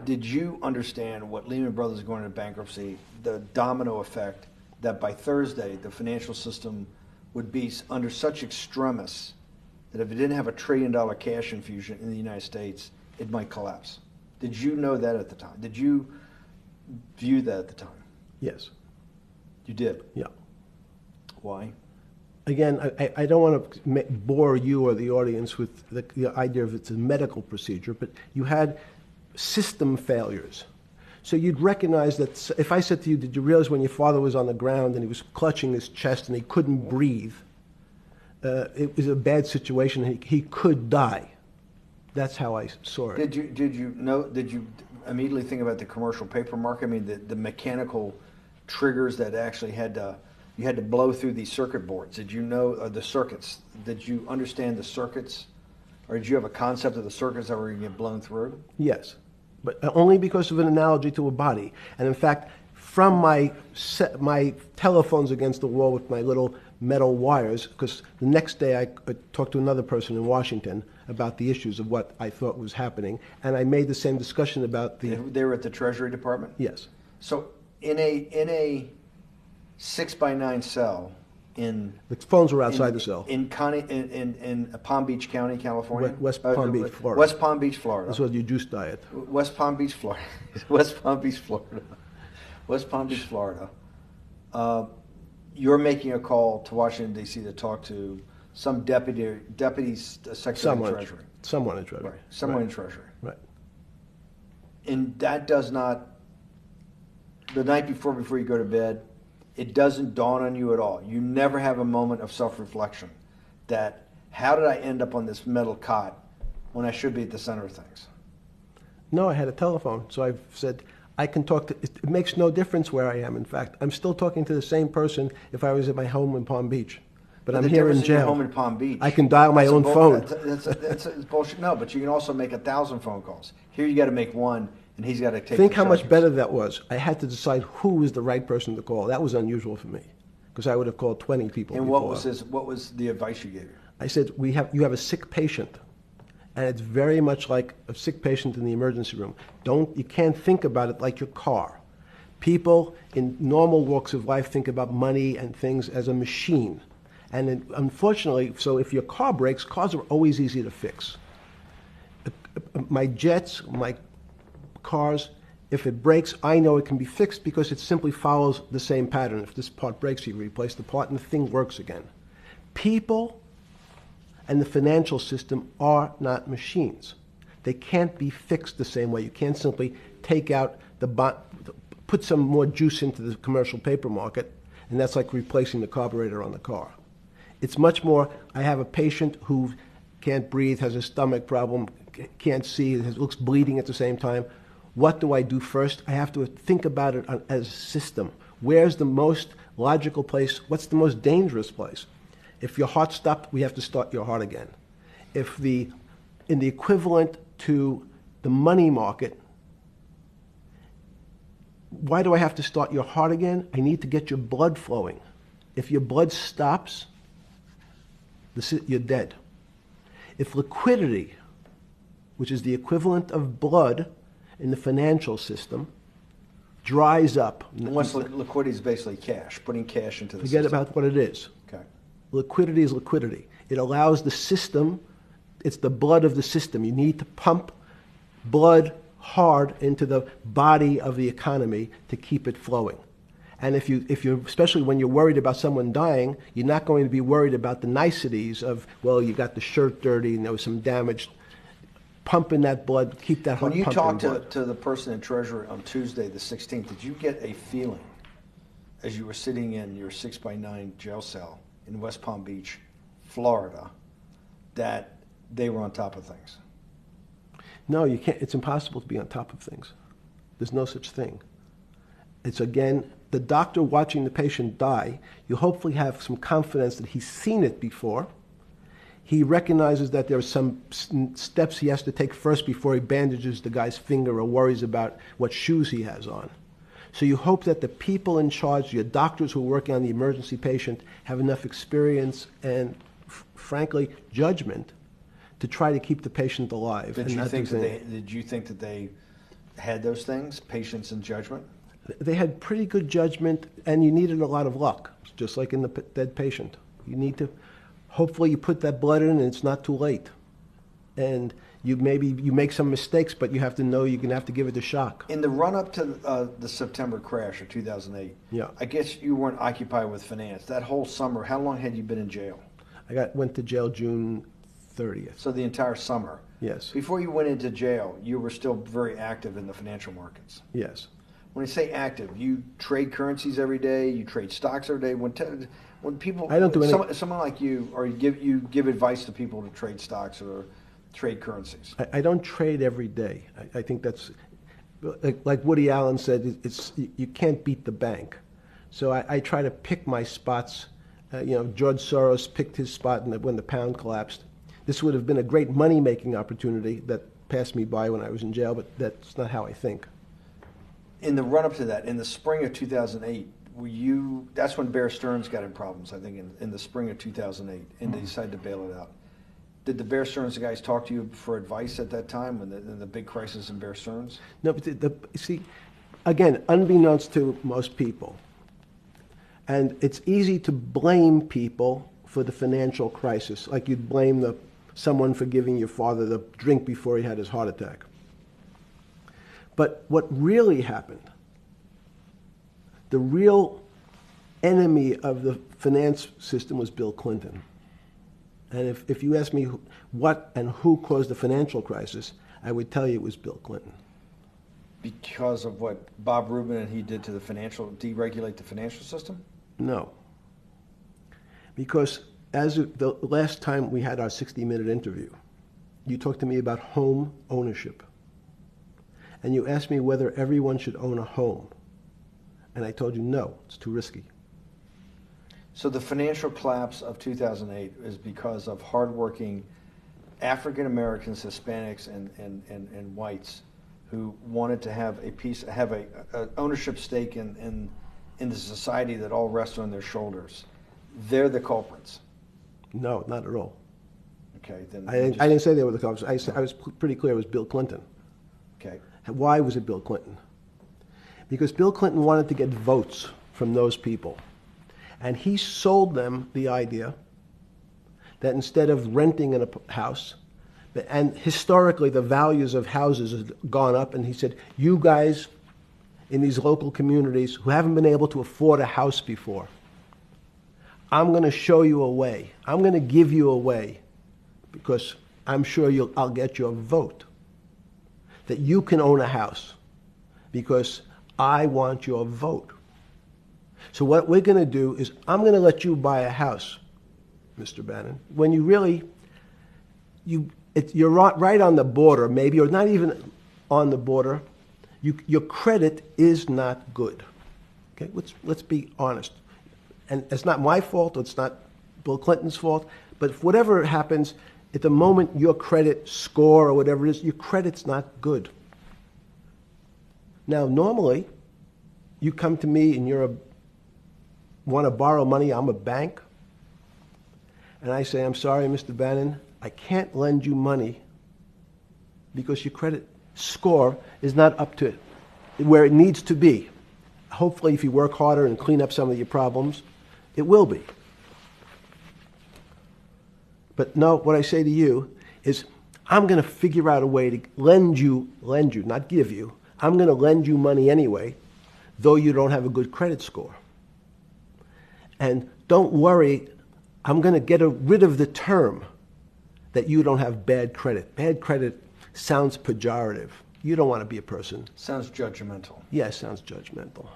did you understand what Lehman Brothers is going into bankruptcy, the domino effect, that by Thursday the financial system would be under such extremis that if it didn't have $1 trillion cash infusion in the United States, it might collapse? Did you know that at the time? Did you view that at the time? Yes. You did? Yeah. Why? again, I don't want to bore you or the audience with the idea of it's a medical procedure, but you had system failures. So you'd recognize that if I said to you, did you realize when your father was on the ground and he was clutching his chest and he couldn't breathe, it was a bad situation, he could die. That's how I saw it. Did you immediately think about the commercial paper market? I mean, the mechanical triggers that actually you had to blow through these circuit boards. Did you know the circuits? Did you understand the circuits, or did you have a concept of the circuits that were going to get blown through? Yes, but only because of an analogy to a body. And in fact, from my telephones against the wall with my little metal wires, because the next day I talked to another person in Washington about the issues of what I thought was happening, and I made the same discussion about the... They were at the Treasury Department? Yes. So in a 6x9 cell in... The phones were outside the cell. In Palm Beach County, California? West Palm Beach, Florida. West Palm Beach, Florida. This was your juice diet. West Palm Beach, Florida. West Palm Beach, Florida. West Palm Beach, Florida. You're making a call to Washington, D.C. to talk to some deputy secretary of Treasury. Someone in Treasury. Right. Someone in Treasury. Right. And that does not, the night before you go to bed, it doesn't dawn on you at all. You never have a moment of self-reflection that, how did I end up on this metal cot when I should be at the center of things? No, I had a telephone, so I've said, I can talk to, it makes no difference where I am, in fact. I'm still talking to the same person if I was at my home in Palm Beach. But I'm here in jail. Home in Palm Beach. I can dial my own phone. That's bullshit. No, but you can also make 1,000 phone calls. Here you got to make one, and he's got to take. Think how much better that was. I had to decide who was the right person to call. That was unusual for me, because I would have called 20 people. And before. What was the advice you gave him? I said, you have a sick patient, and it's very much like a sick patient in the emergency room. You can't think about it like your car. People in normal walks of life think about money and things as a machine. And unfortunately, so if your car breaks, cars are always easy to fix. My jets, my cars, if it breaks, I know it can be fixed because it simply follows the same pattern. If this part breaks, you replace the part and the thing works again. People and the financial system are not machines. They can't be fixed the same way. You can't simply take out put some more juice into the commercial paper market, and that's like replacing the carburetor on the car. It's much more, I have a patient who can't breathe, has a stomach problem, can't see, looks bleeding at the same time. What do I do first? I have to think about it as a system. Where's the most logical place? What's the most dangerous place? If your heart stopped, we have to start your heart again. In the equivalent to the money market, why do I have to start your heart again? I need to get your blood flowing. If your blood stops, you're dead. If liquidity, which is the equivalent of blood in the financial system, dries up. Once liquidity is basically cash, putting cash into the system. Forget about what it is. Okay. Liquidity is liquidity. It allows the system, it's the blood of the system. You need to pump blood hard into the body of the economy to keep it flowing. And if you're, especially when you're worried about someone dying, you're not going to be worried about the niceties of, well, you got the shirt dirty and there was some damage. Pump in that blood, keep that heart pumping. When you talked to the person in Treasury on Tuesday the 16th, did you get a feeling as you were sitting in your 6x9 jail cell in West Palm Beach, Florida, that they were on top of things? No, you can't. It's impossible to be on top of things. There's no such thing. It's, again, the doctor watching the patient die. You hopefully have some confidence that he's seen it before. He recognizes that there are some steps he has to take first before he bandages the guy's finger or worries about what shoes he has on. So you hope that the people in charge, your doctors who are working on the emergency patient, have enough experience and, frankly, judgment to try to keep the patient alive. Did you think that they had those things, patience and judgment? They had pretty good judgment, and you needed a lot of luck, just like in the dead patient. You need to, hopefully you put that blood in and it's not too late. And You make some mistakes, but you have to know you're going to have to give it a shock. In the run-up to the September crash of 2008, Yeah. I guess you weren't occupied with finance. That whole summer, how long had you been in jail? Went to jail June 30th. So the entire summer. Yes. Before you went into jail, you were still very active in the financial markets. Yes. When you say active, you trade currencies every day, you trade stocks every day. When people, I don't do any. someone like you, or you give advice to people to trade stocks or trade currencies. I don't trade every day. I think that's, like Woody Allen said, you can't beat the bank. So I try to pick my spots. George Soros picked his spot when the pound collapsed. This would have been a great money-making opportunity that passed me by when I was in jail, but that's not how I think. In the run-up to that, in the spring of 2008, that's when Bear Stearns got in problems, I think, in the spring of 2008, and they decided to bail it out. Did the Bear Stearns guys talk to you for advice at that time when the big crisis in Bear Stearns? No, but see, again, unbeknownst to most people, and it's easy to blame people for the financial crisis, like you'd blame someone for giving your father the drink before he had his heart attack. But what really happened, the real enemy of the finance system was Bill Clinton. And if you ask me what and who caused the financial crisis, I would tell you it was Bill Clinton. Because of what Bob Rubin and he did to deregulate the financial system? No. Because as of the last time we had our 60-minute interview, you talked to me about home ownership. And you asked me whether everyone should own a home. And I told you, no, it's too risky. So the financial collapse of 2008 is because of hardworking African Americans, Hispanics, and whites who wanted to have a ownership stake in the society that all rests on their shoulders. They're the culprits. No, not at all. Okay, then I didn't say they were the culprits. I was pretty clear it was Bill Clinton. Okay. Why was it Bill Clinton? Because Bill Clinton wanted to get votes from those people. And he sold them the idea that instead of renting in a house, and historically the values of houses have gone up, and he said, you guys in these local communities who haven't been able to afford a house before, I'm going to show you a way. I'm going to give you a way because I'm sure I'll get your vote that you can own a house because I want your vote. So what we're going to do is I'm going to let you buy a house, Mr. Bannon, when you really, you're right on the border, maybe, or not even on the border. Your credit is not good. Okay, let's be honest. And it's not my fault, it's not Bill Clinton's fault, but whatever happens, at the moment your credit score or whatever it is, your credit's not good. Now, normally, you come to me and want to borrow money, I'm a bank, and I say, I'm sorry, Mr. Bannon, I can't lend you money because your credit score is not up to where it needs to be. Hopefully, if you work harder and clean up some of your problems, it will be. But no, what I say to you is, I'm going to figure out a way to lend you, not give you. I'm going to lend you money anyway, though you don't have a good credit score. And don't worry, I'm going to get rid of the term that you don't have bad credit. Bad credit sounds pejorative. You don't want to be a person. Sounds judgmental. Yes, sounds judgmental.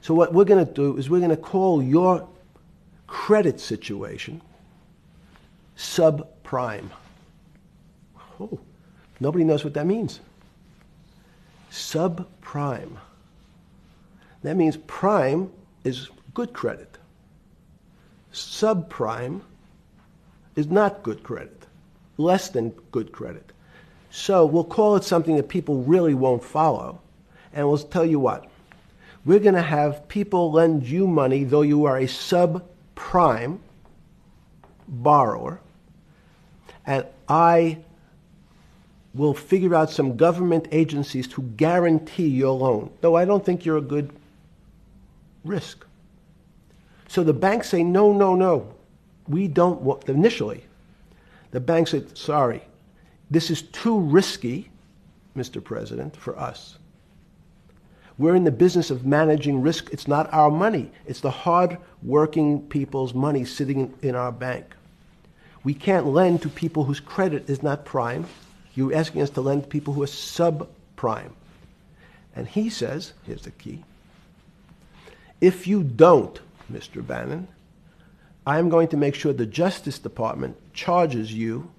So what we're going to do is we're going to call your credit situation subprime. Oh, nobody knows what that means. Subprime. That means prime is good credit. Subprime is not good credit, less than good credit. So we'll call it something that people really won't follow, and we'll tell you what. We're going to have people lend you money, though you are a subprime borrower, and I will figure out some government agencies to guarantee your loan, though I don't think you're a good risk. So the banks say, no, we don't want, initially, the bank said, sorry, This is too risky, Mr. President, for us. We're in the business of managing risk. It's not our money. It's the hard-working people's money sitting in our bank. We can't lend to people whose credit is not prime. You're asking us to lend to people who are subprime. And he says, here's the key, if you don't, Mr. Bannon, I'm going to make sure the Justice Department charges you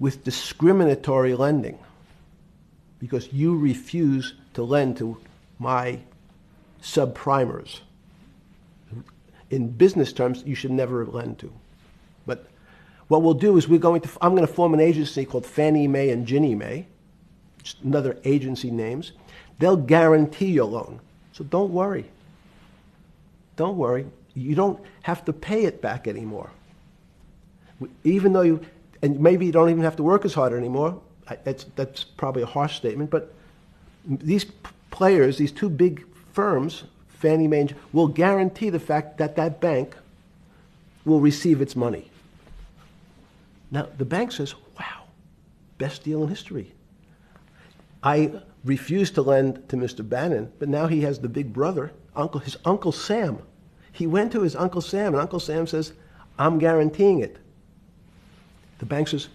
with discriminatory lending because you refuse to lend to my subprimers. In business terms, you should never lend to. But what we'll do is I'm going to form an agency called Fannie Mae and Ginnie Mae, just another agency names. They'll guarantee your loan. So don't worry. Don't worry. You don't have to pay it back anymore. Even though and maybe you don't even have to work as hard anymore. That's probably a harsh statement, but these players, these two big firms, Fannie Mae, will guarantee the fact that that bank will receive its money. Now, the bank says, wow, best deal in history. I refused to lend to Mr. Bannon, but now he has the big brother, his Uncle Sam. He went to his Uncle Sam, and Uncle Sam says, I'm guaranteeing it. The bank says,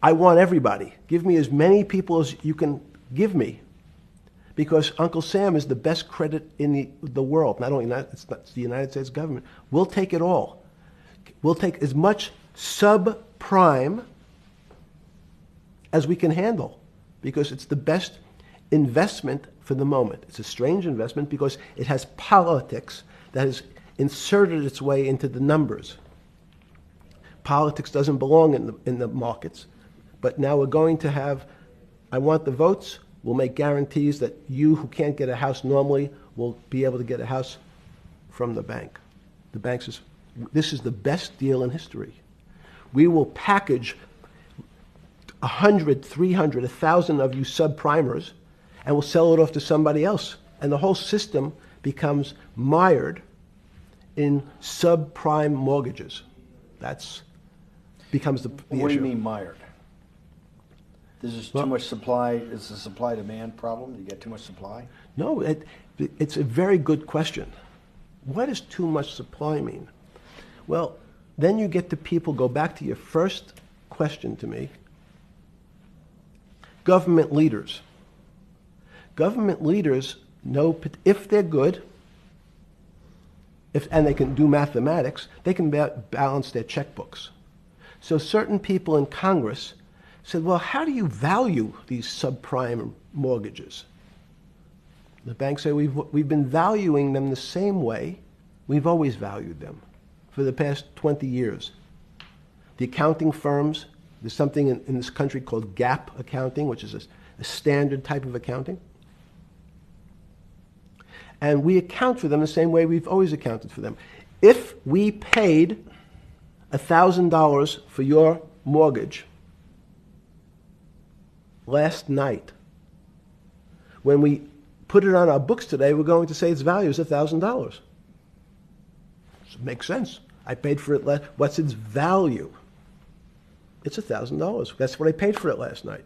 I want everybody. Give me as many people as you can give me. Because Uncle Sam is the best credit in the world. Not only it's the United States government. We'll take it all. We'll take as much subprime as we can handle. Because it's the best investment for the moment. It's a strange investment because it has politics that has inserted its way into the numbers. Politics doesn't belong in the markets. But now we're going to have, I want the votes. We'll make guarantees that you who can't get a house normally will be able to get a house from the bank. The bank says, this is the best deal in history. We will package 100, 300, 1,000 of you subprimers, and we'll sell it off to somebody else. And the whole system becomes mired in subprime mortgages. That's becomes the issue. What do you mean mired? There's just too much supply. It's a supply-demand problem. You get too much supply? No, it's a very good question. What does too much supply mean? Well, then you get to people, go back to your first question to me, government leaders. Government leaders know if they're good, and they can do mathematics, they can balance their checkbooks. So certain people in Congress said, well, how do you value these subprime mortgages? The banks say, we've been valuing them the same way we've always valued them for the past 20 years. The accounting firms, there's something in this country called GAAP accounting, which is a standard type of accounting. And we account for them the same way we've always accounted for them. If we paid $1,000 for your mortgage last night, when we put it on our books today, we're going to say its value is $1,000. It makes sense. I paid for it what's its value? It's $1,000. That's what I paid for it last night.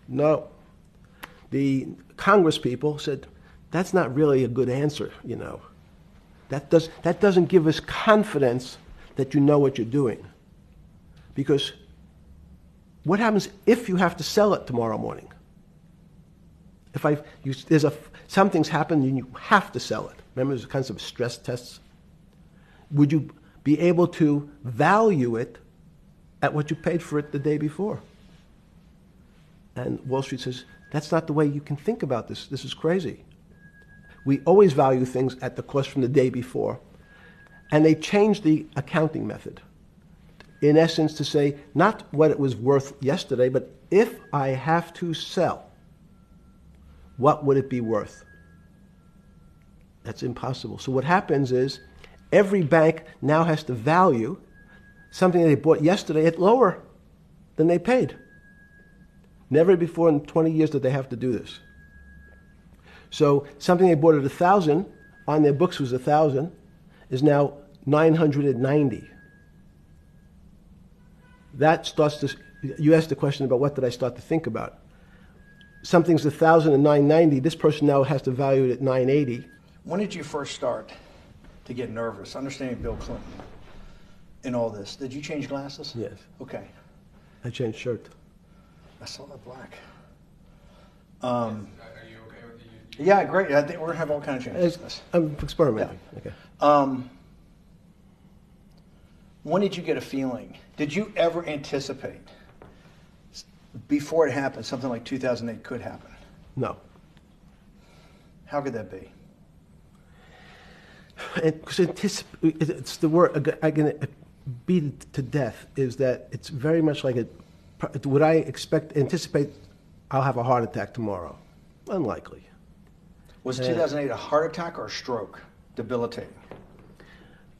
No. The Congress people said, that's not really a good answer, you know. That doesn't give us confidence that you know what you're doing. Because what happens if you have to sell it tomorrow morning? Something's happened and you have to sell it. Remember, there's kinds of stress tests. Would you be able to value it at what you paid for it the day before? And Wall Street says, that's not the way you can think about this. This is crazy. We always value things at the cost from the day before. And they changed the accounting method. In essence, to say, not what it was worth yesterday, but if I have to sell, what would it be worth? That's impossible. So what happens is, every bank now has to value something they bought yesterday at lower than they paid. Never before in 20 years did they have to do this. So something they bought at 1,000, on their books was 1,000, is now 990. That starts to you asked the question about what did I start to think about. Something's 1,000 and 990. This person now has to value it at 980. When did you first start to get nervous? Understanding Bill Clinton in all this. Did you change glasses? Yes. Okay. I changed shirt. I saw that black. Are you okay with the? Yeah, great. I think we're gonna have all kinds of changes. I'm experimenting. Yeah. Okay. When did you get a feeling? Did you ever anticipate before it happened something like 2008 could happen? No. How could that be? Because it's the word I can beat it to death. Is that it's very much like would I anticipate I'll have a heart attack tomorrow? Unlikely. Was 2008 a heart attack or a stroke? Debilitating.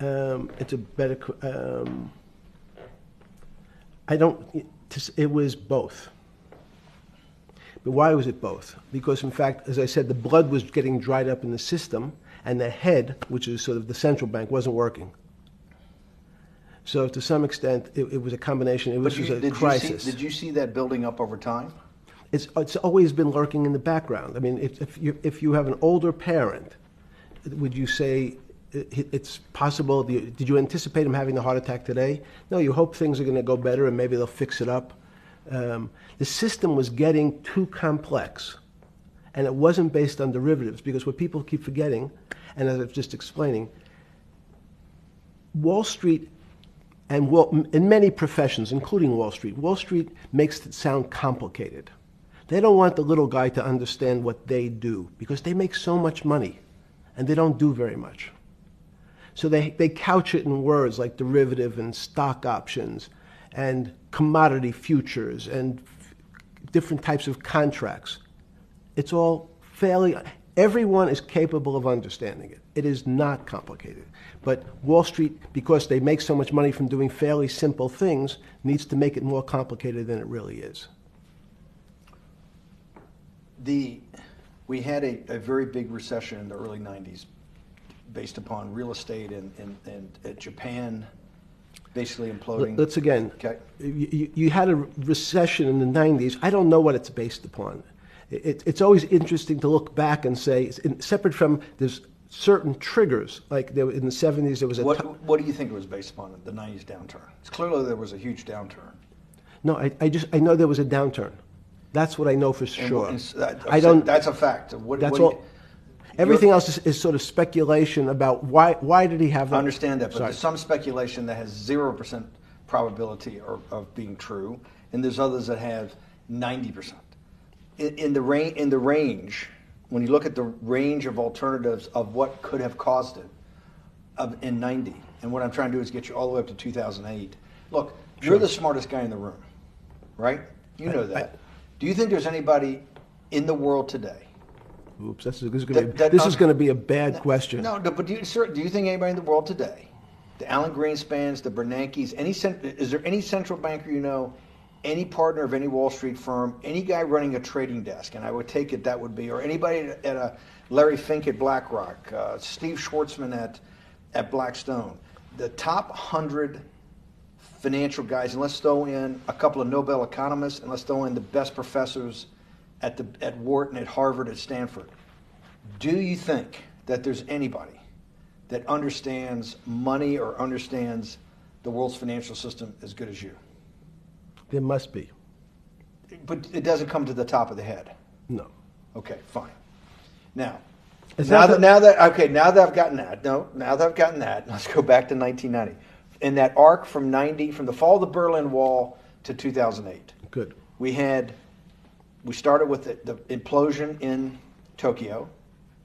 It's a better. I don't. It was both. But why was it both? Because in fact, as I said, the blood was getting dried up in the system, and the head, which is sort of the central bank, wasn't working. So to some extent, it was a combination. It was a crisis. Did you see that building up over time? It's always been lurking in the background. I mean, if you have an older parent, would you say it's possible? Did you anticipate him having a heart attack today? No, you hope things are going to go better and maybe they'll fix it up. The system was getting too complex, and it wasn't based on derivatives, because what people keep forgetting, and as I was just explaining, Wall Street and in many professions, including Wall Street makes it sound complicated. They don't want the little guy to understand what they do, because they make so much money and they don't do very much. So they couch it in words like derivative and stock options and commodity futures and different types of contracts. It's all everyone is capable of understanding it. It is not complicated. But Wall Street, because they make so much money from doing fairly simple things, needs to make it more complicated than it really is. We had a very big recession in the early 90s based upon real estate and Japan basically imploding. Let's again, okay. You had a recession in the 90s. I don't know what it's based upon. It's always interesting to look back and say, separate from there's certain triggers, like in the 70s there was a... What do you think it was based upon, the 90s downturn? It's clearly there was a huge downturn. No, I know there was a downturn. That's what I know for sure. That's a fact. Everything else is sort of speculation about why did he have that? I understand that, but there's some speculation that has 0% probability of being true, and there's others that have 90%. In the range, when you look at the range of alternatives of what could have caused it in 90, and what I'm trying to do is get you all the way up to 2008. Look, you're the smartest guy in the room, right? You know that. Do you think there's anybody in the world today? Oops, this is going to be a bad question. No, but do you think anybody in the world today, the Alan Greenspans, the Bernankes, is there any central banker you know, any partner of any Wall Street firm, any guy running a trading desk, and I would take it that would be, or anybody at a Larry Fink at BlackRock, Steve Schwartzman at Blackstone, the top 100 financial guys, and let's throw in a couple of Nobel economists, and let's throw in the best professors at Wharton, at Harvard, at Stanford. Do you think that there's anybody that understands money or understands the world's financial system as good as you? There must be. But it doesn't come to the top of the head. No. Okay, fine. Now that I've gotten that, let's go back to 1990. In that arc from the fall of the Berlin Wall to 2008. Good. We started with the implosion in Tokyo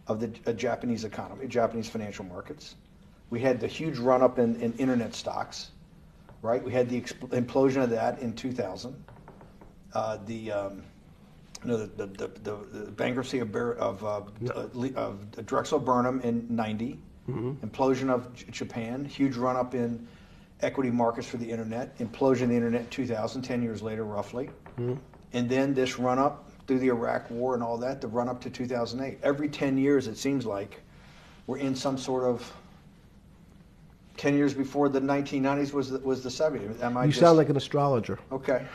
of the Japanese economy, Japanese financial markets. We had the huge run-up in internet stocks, right? We had the implosion of that in 2000. The bankruptcy of Drexel Burnham in 90. Mm-hmm. Implosion of Japan, huge run-up in equity markets for the internet, implosion of the internet in 2000, 10 years later roughly. Mm-hmm. And then this run-up through the Iraq War and all that, the run-up to 2008. Every 10 years, it seems like, we're in some sort of 10 years before the 1990s was the 70s. You sound like an astrologer. Okay.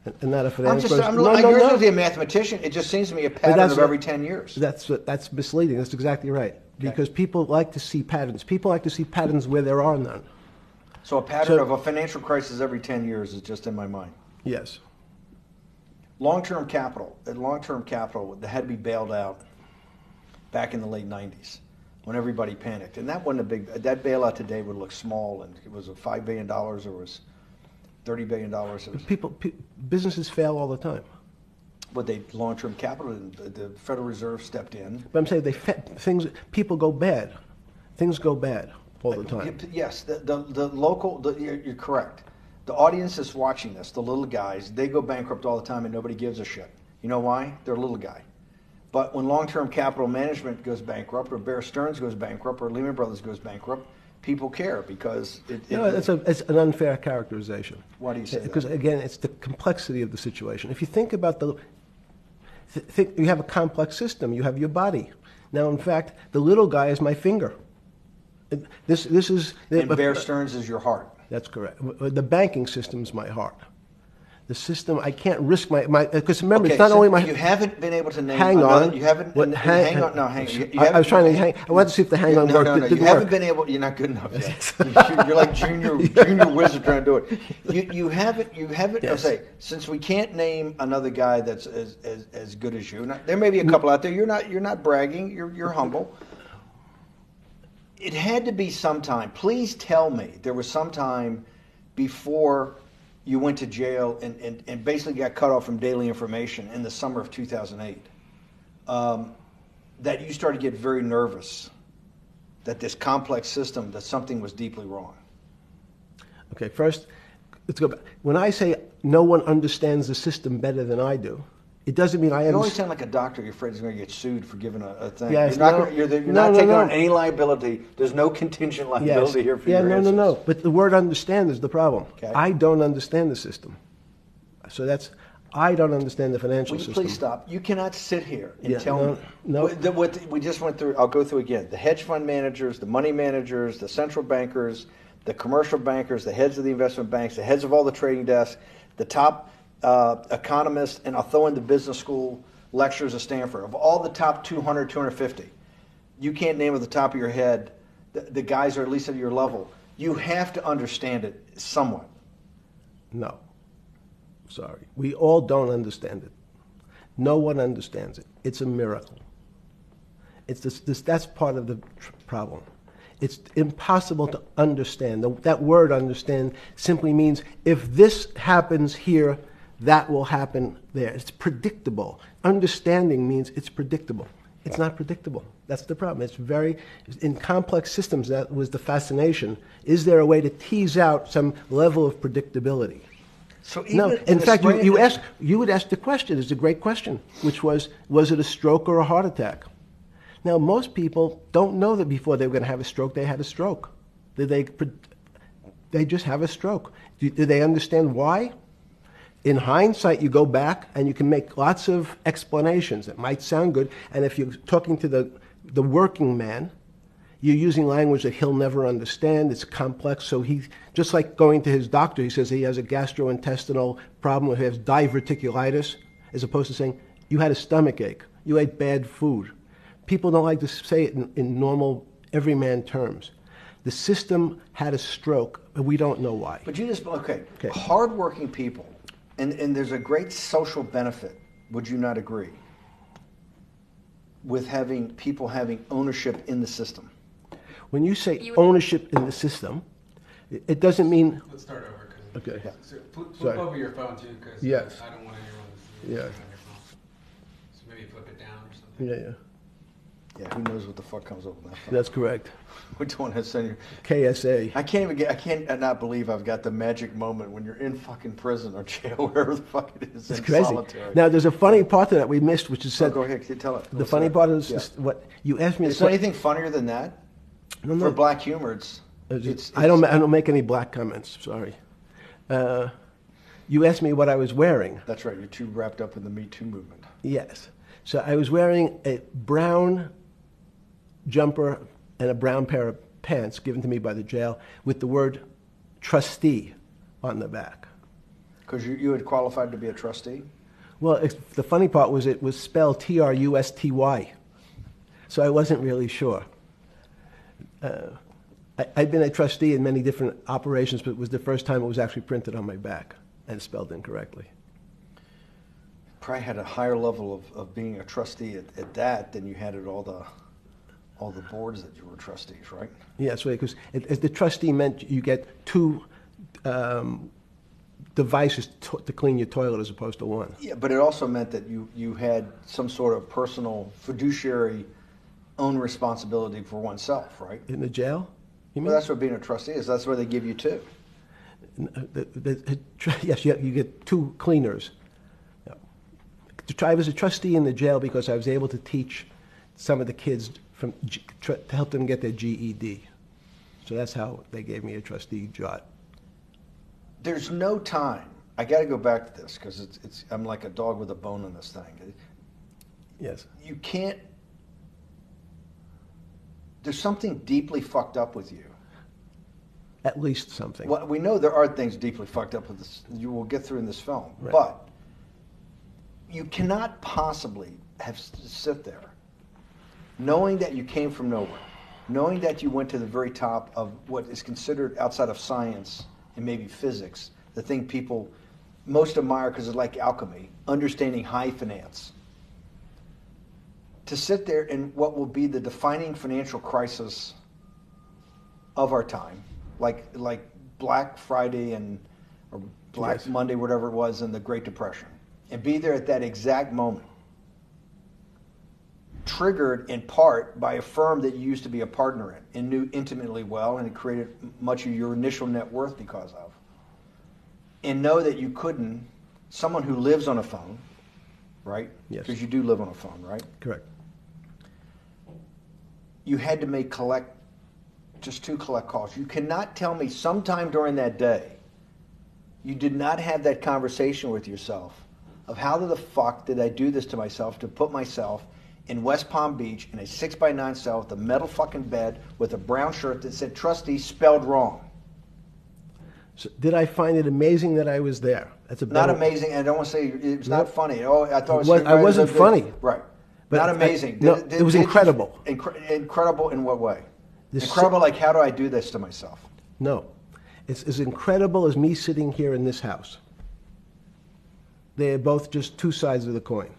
and not a I'm financial just, person. you're supposed a mathematician. It just seems to me a pattern of every 10 years. That's misleading. That's exactly right. Because people like to see patterns. People like to see patterns where there are none. So a pattern of a financial crisis every 10 years is just in my mind. Yes. Long-term capital, that had to be bailed out back in the late 90s when everybody panicked. And that wasn't that bailout today would look small, and it was $5 billion or was $30 billion. Businesses fail all the time. But long-term capital, the Federal Reserve stepped in. But I'm saying people go bad. Things go bad all the time. Yes, you're correct. The audience is watching this, the little guys, they go bankrupt all the time and nobody gives a shit. You know why? They're a little guy. But when long-term capital management goes bankrupt, or Bear Stearns goes bankrupt, or Lehman Brothers goes bankrupt, people care because it's an unfair characterization. Why do you say that? Because again, it's the complexity of the situation. If you think about you have a complex system. You have your body. Now, in fact, the little guy is my finger. This is. And Bear Stearns is your heart. That's correct. The banking system is my heart. The system, I can't risk my because remember, it's not only my. You haven't been able to name. Hang on. You haven't. Hang on. No, hang. I was trying to hang. I wanted to see if the hang on worked. No. You haven't been able. You're not good enough yet. You're like junior wizard trying to do it. You haven't. Yes. I'll say, since we can't name another guy that's as good as you. There may be a couple out there. You're not bragging. You're humble. It had to be sometime. Please tell me there was some time before you went to jail and basically got cut off from daily information in the summer of 2008, that you started to get very nervous that this complex system, that something was deeply wrong. Okay, first, let's go back. When I say no one understands the system better than I do, it doesn't mean I understand. You always sound like a doctor. You're afraid he's going to get sued for giving a thing. Yes, you're not taking on any liability. There's no contingent liability here for your answers. No. But the word understand is the problem. Okay. I don't understand the system. So I don't understand the financial system. Will you please stop? You cannot sit here and tell me. No. What we just went through, I'll go through again. The hedge fund managers, the money managers, the central bankers, the commercial bankers, the heads of the investment banks, the heads of all the trading desks, the top economists, and I'll throw in the business school lecturers at Stanford. Of all the top 200, 250, you can't name at the top of your head the guys are at least at your level. You have to understand it somewhat. No. Sorry. We all don't understand it. No one understands it. It's a miracle. That's part of the problem. It's impossible to understand. That word understand simply means if this happens here, that will happen there. It's predictable. Understanding means it's predictable. It's not predictable. That's the problem. In complex systems, that was the fascination. Is there a way to tease out some level of predictability? So even no. In fact, you would ask the question. It's a great question, which was it a stroke or a heart attack? Now, most people don't know that before they were going to have a stroke, they had a stroke. They just have a stroke. Do they understand why? In hindsight, you go back and you can make lots of explanations. It might sound good. And if you're talking to the working man, you're using language that he'll never understand. It's complex. So he, just like going to his doctor, he says he has a gastrointestinal problem or he has diverticulitis, as opposed to saying, you had a stomach ache, you ate bad food. People don't like to say it in normal, everyman terms. The system had a stroke, but we don't know why. But you just, okay. Hardworking people, and there's a great social benefit, would you not agree, with people having ownership in the system? When you say ownership in the system, it doesn't mean... Let's start over. Okay. Yeah. So flip over your phone too, because yes. I don't want anyone to see Yeah. on your phone. So maybe flip it down or something. Yeah. Yeah, who knows what the fuck comes up with that phone? That's correct. We don't want to send you... KSA. I can't not believe I've got the magic moment when you're in fucking prison or jail, wherever the fuck it is. It's in crazy. Solitary. Now, there's a funny part to that we missed, which is said... go ahead, tell it. The funny part is what you asked me... Is there anything funnier than that? No. For black humor, I don't make any black comments, sorry. You asked me what I was wearing. That's right, you're too wrapped up in the Me Too movement. Yes. So I was wearing a brown jumper and a brown pair of pants given to me by the jail with the word trustee on the back. Because you had qualified to be a trustee? Well, the funny part was it was spelled Trusty, so I wasn't really sure. I'd been a trustee in many different operations, but it was the first time it was actually printed on my back and spelled incorrectly. Probably had a higher level of being a trustee at that than you had at all the boards that you were trustees, right? Yes, right, because the trustee meant you get two devices to clean your toilet as opposed to one. Yeah, but it also meant that you had some sort of personal fiduciary own responsibility for oneself, right? In the jail? You mean? Well, that's what being a trustee is. That's where they give you two. Yes, you get two cleaners. I was a trustee in the jail because I was able to teach some of the kids to help them get their GED. So that's how they gave me a trustee job. There's no time. I got to go back to this because I'm like a dog with a bone in this thing. Yes. You can't. There's something deeply fucked up with you. At least something. Well, we know there are things deeply fucked up with this. You will get through in this film, Right. But you cannot possibly sit there knowing that you came from nowhere, knowing that you went to the very top of what is considered outside of science and maybe physics, the thing people most admire because it's like alchemy, understanding high finance. To sit there in what will be the defining financial crisis of our time, like Black Friday or Black Yes. Monday, whatever it was in the Great Depression, and be there at that exact moment, triggered in part by a firm that you used to be a partner in and knew intimately well, and it created much of your initial net worth because of, and know that you couldn't, someone who lives on a phone, right? Yes. Because you do live on a phone, right? Correct. You had to collect calls. You cannot tell me sometime during that day you did not have that conversation with yourself of how the fuck did I do this to myself to put myself in West Palm Beach in a 6x9 cell with a metal fucking bed with a brown shirt that said trustee spelled wrong. So did I find it amazing that I was there? That's a Not better- amazing, and I don't want to say it's not funny. Oh, I thought I wasn't funny. Right. But Not amazing. it was incredible. Incredible in what way? This- Incredible, like how do I do this to myself? No. It's as incredible as me sitting here in this house. They're both just two sides of the coin.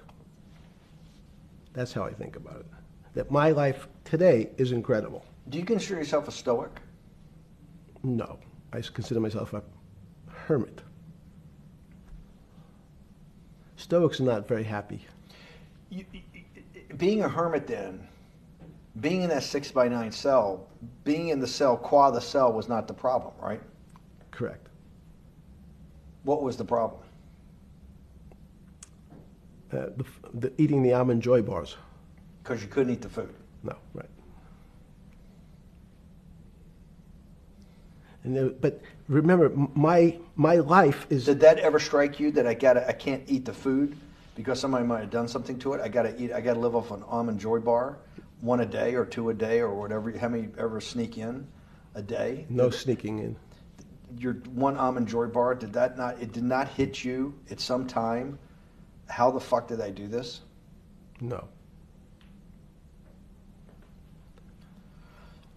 That's how I think about it. That my life today is incredible. Do you consider yourself a stoic? No. I consider myself a hermit. Stoics are not very happy. Being a hermit then, being in that 6x9 cell, being in the cell qua the cell was not the problem, right? Correct. What was the problem? Eating the almond joy bars. Because you couldn't eat the food. No, right. But remember, my life is. Did that ever strike you that I can't eat the food because somebody might have done something to it? I gotta live off an almond joy bar, one a day or two a day or whatever. How many ever sneak in a day? No sneaking in. Your one almond joy bar, it did not hit you at some time? How the fuck did I do this? No.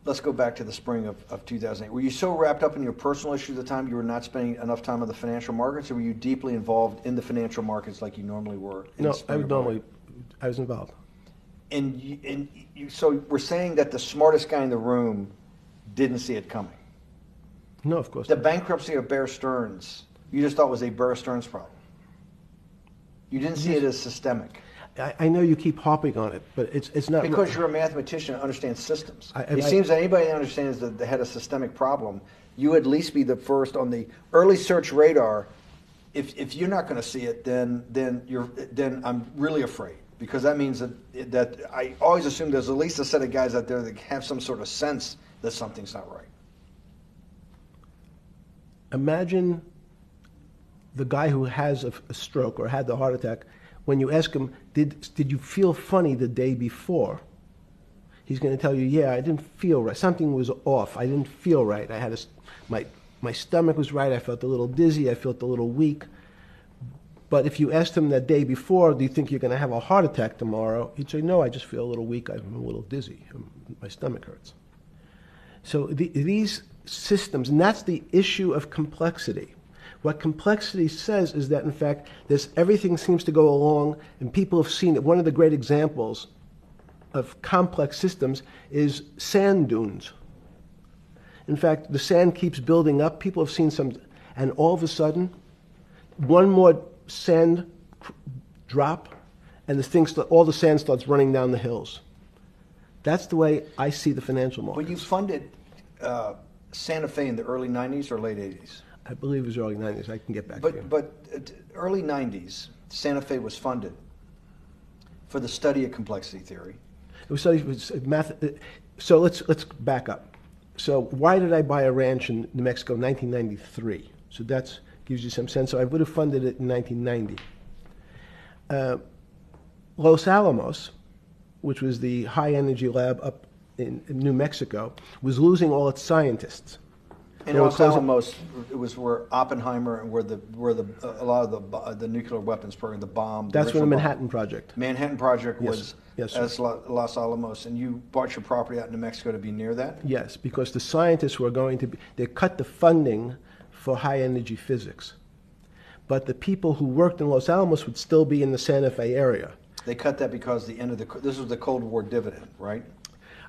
Let's go back to the spring of 2008. Were you so wrapped up in your personal issues at the time you were not spending enough time on the financial markets, or were you deeply involved in the financial markets like you normally were? No, I was involved. So we're saying that the smartest guy in the room didn't see it coming. No, of course The not. bankruptcy of Bear Stearns, you just thought was a Bear Stearns problem. You didn't see it as systemic. I know you keep harping on it, but it's not. Because you're a mathematician and understands systems. It Seems that anybody that understands that they had a systemic problem, you at least be the first on the early search radar. If you're not going to see it, then I'm really afraid, because that means that I always assume there's at least a set of guys out there that have some sort of sense that something's not right. Imagine the guy who has a stroke or had the heart attack. When you ask him, did you feel funny the day before? He's going to tell you, yeah, I didn't feel right. Something was off. I didn't feel right. I had my stomach was right. I felt a little dizzy. I felt a little weak. But if you asked him the day before, do you think you're going to have a heart attack tomorrow? He'd say, no, I just feel a little weak. I'm a little dizzy. My stomach hurts. So these systems, and that's the issue of complexity. What complexity says is that, in fact, everything seems to go along, and people have seen it. One of the great examples of complex systems is sand dunes. In fact, the sand keeps building up. People have seen some, and all of a sudden, one more sand drop, and all the sand starts running down the hills. That's the way I see the financial markets. Well, you funded Santa Fe in the early 90s or late 80s? I believe it was early 90s. I can get back to you. But early 90s, Santa Fe was funded for the study of complexity theory. It was studied math. So let's back up. So why did I buy a ranch in New Mexico in 1993? So that gives you some sense. So I would have funded it in 1990. Los Alamos, which was the high energy lab up in New Mexico, was losing all its scientists. And Los Alamos, it was where Oppenheimer and where a lot of the nuclear weapons program, the bomb. That's where the Manhattan Project. Manhattan Project was Yes, as Los Alamos, and you bought your property out in New Mexico to be near that? Yes, because the scientists were going to be, they cut the funding for high energy physics. But the people who worked in Los Alamos would still be in the Santa Fe area. They cut that because this was the Cold War dividend, right?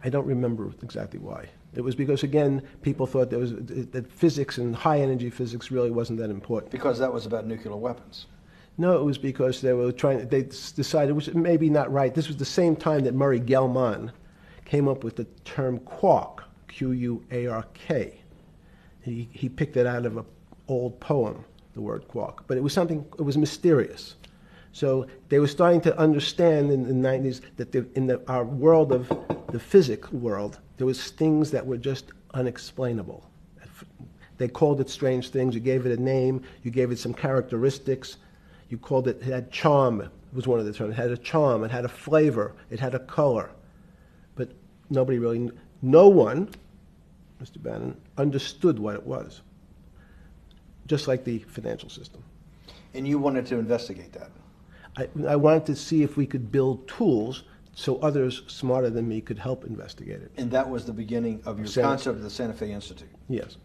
I don't remember exactly why. It was because, again, people thought that physics and high energy physics really wasn't that important. Because that was about nuclear weapons. No, it was because they decided, which may be not right. This was the same time that Murray Gell-Mann came up with the term quark, Q-U-A-R-K. He picked it out of an old poem, the word quark. But it was mysterious. So they were starting to understand in the 90s that our world of the physics world, there was things that were just unexplainable. They called it strange things. You gave it a name. You gave it some characteristics. You called it had charm. It was one of the terms. It had a charm. It had a flavor. It had a color. But no one, Mr. Bannon, understood what it was. Just like the financial system. And you wanted to investigate that? I wanted to see if we could build tools so others smarter than me could help investigate it. And that was the beginning of your concept of the Santa Fe Institute? Yes.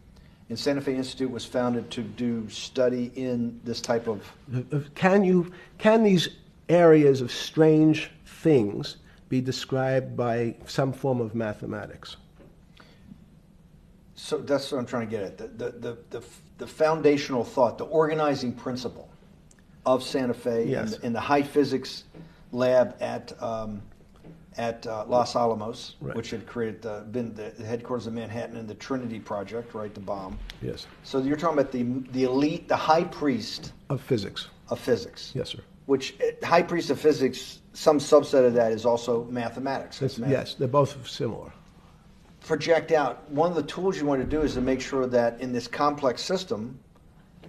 And Santa Fe Institute was founded to do study in this type of... Can these areas of strange things be described by some form of mathematics? So that's what I'm trying to get at. The foundational thought, the organizing principle of Santa Fe, yes, in the high physics lab at Los Alamos, right, which had been the headquarters of Manhattan, and the Trinity Project, right, the bomb. Yes. So you're talking about the elite, the high priest of physics. Of physics. Yes, sir. Which high priest of physics, some subset of that is also mathematics. Yes, they're both similar. Project out. One of the tools you want to do is to make sure that in this complex system,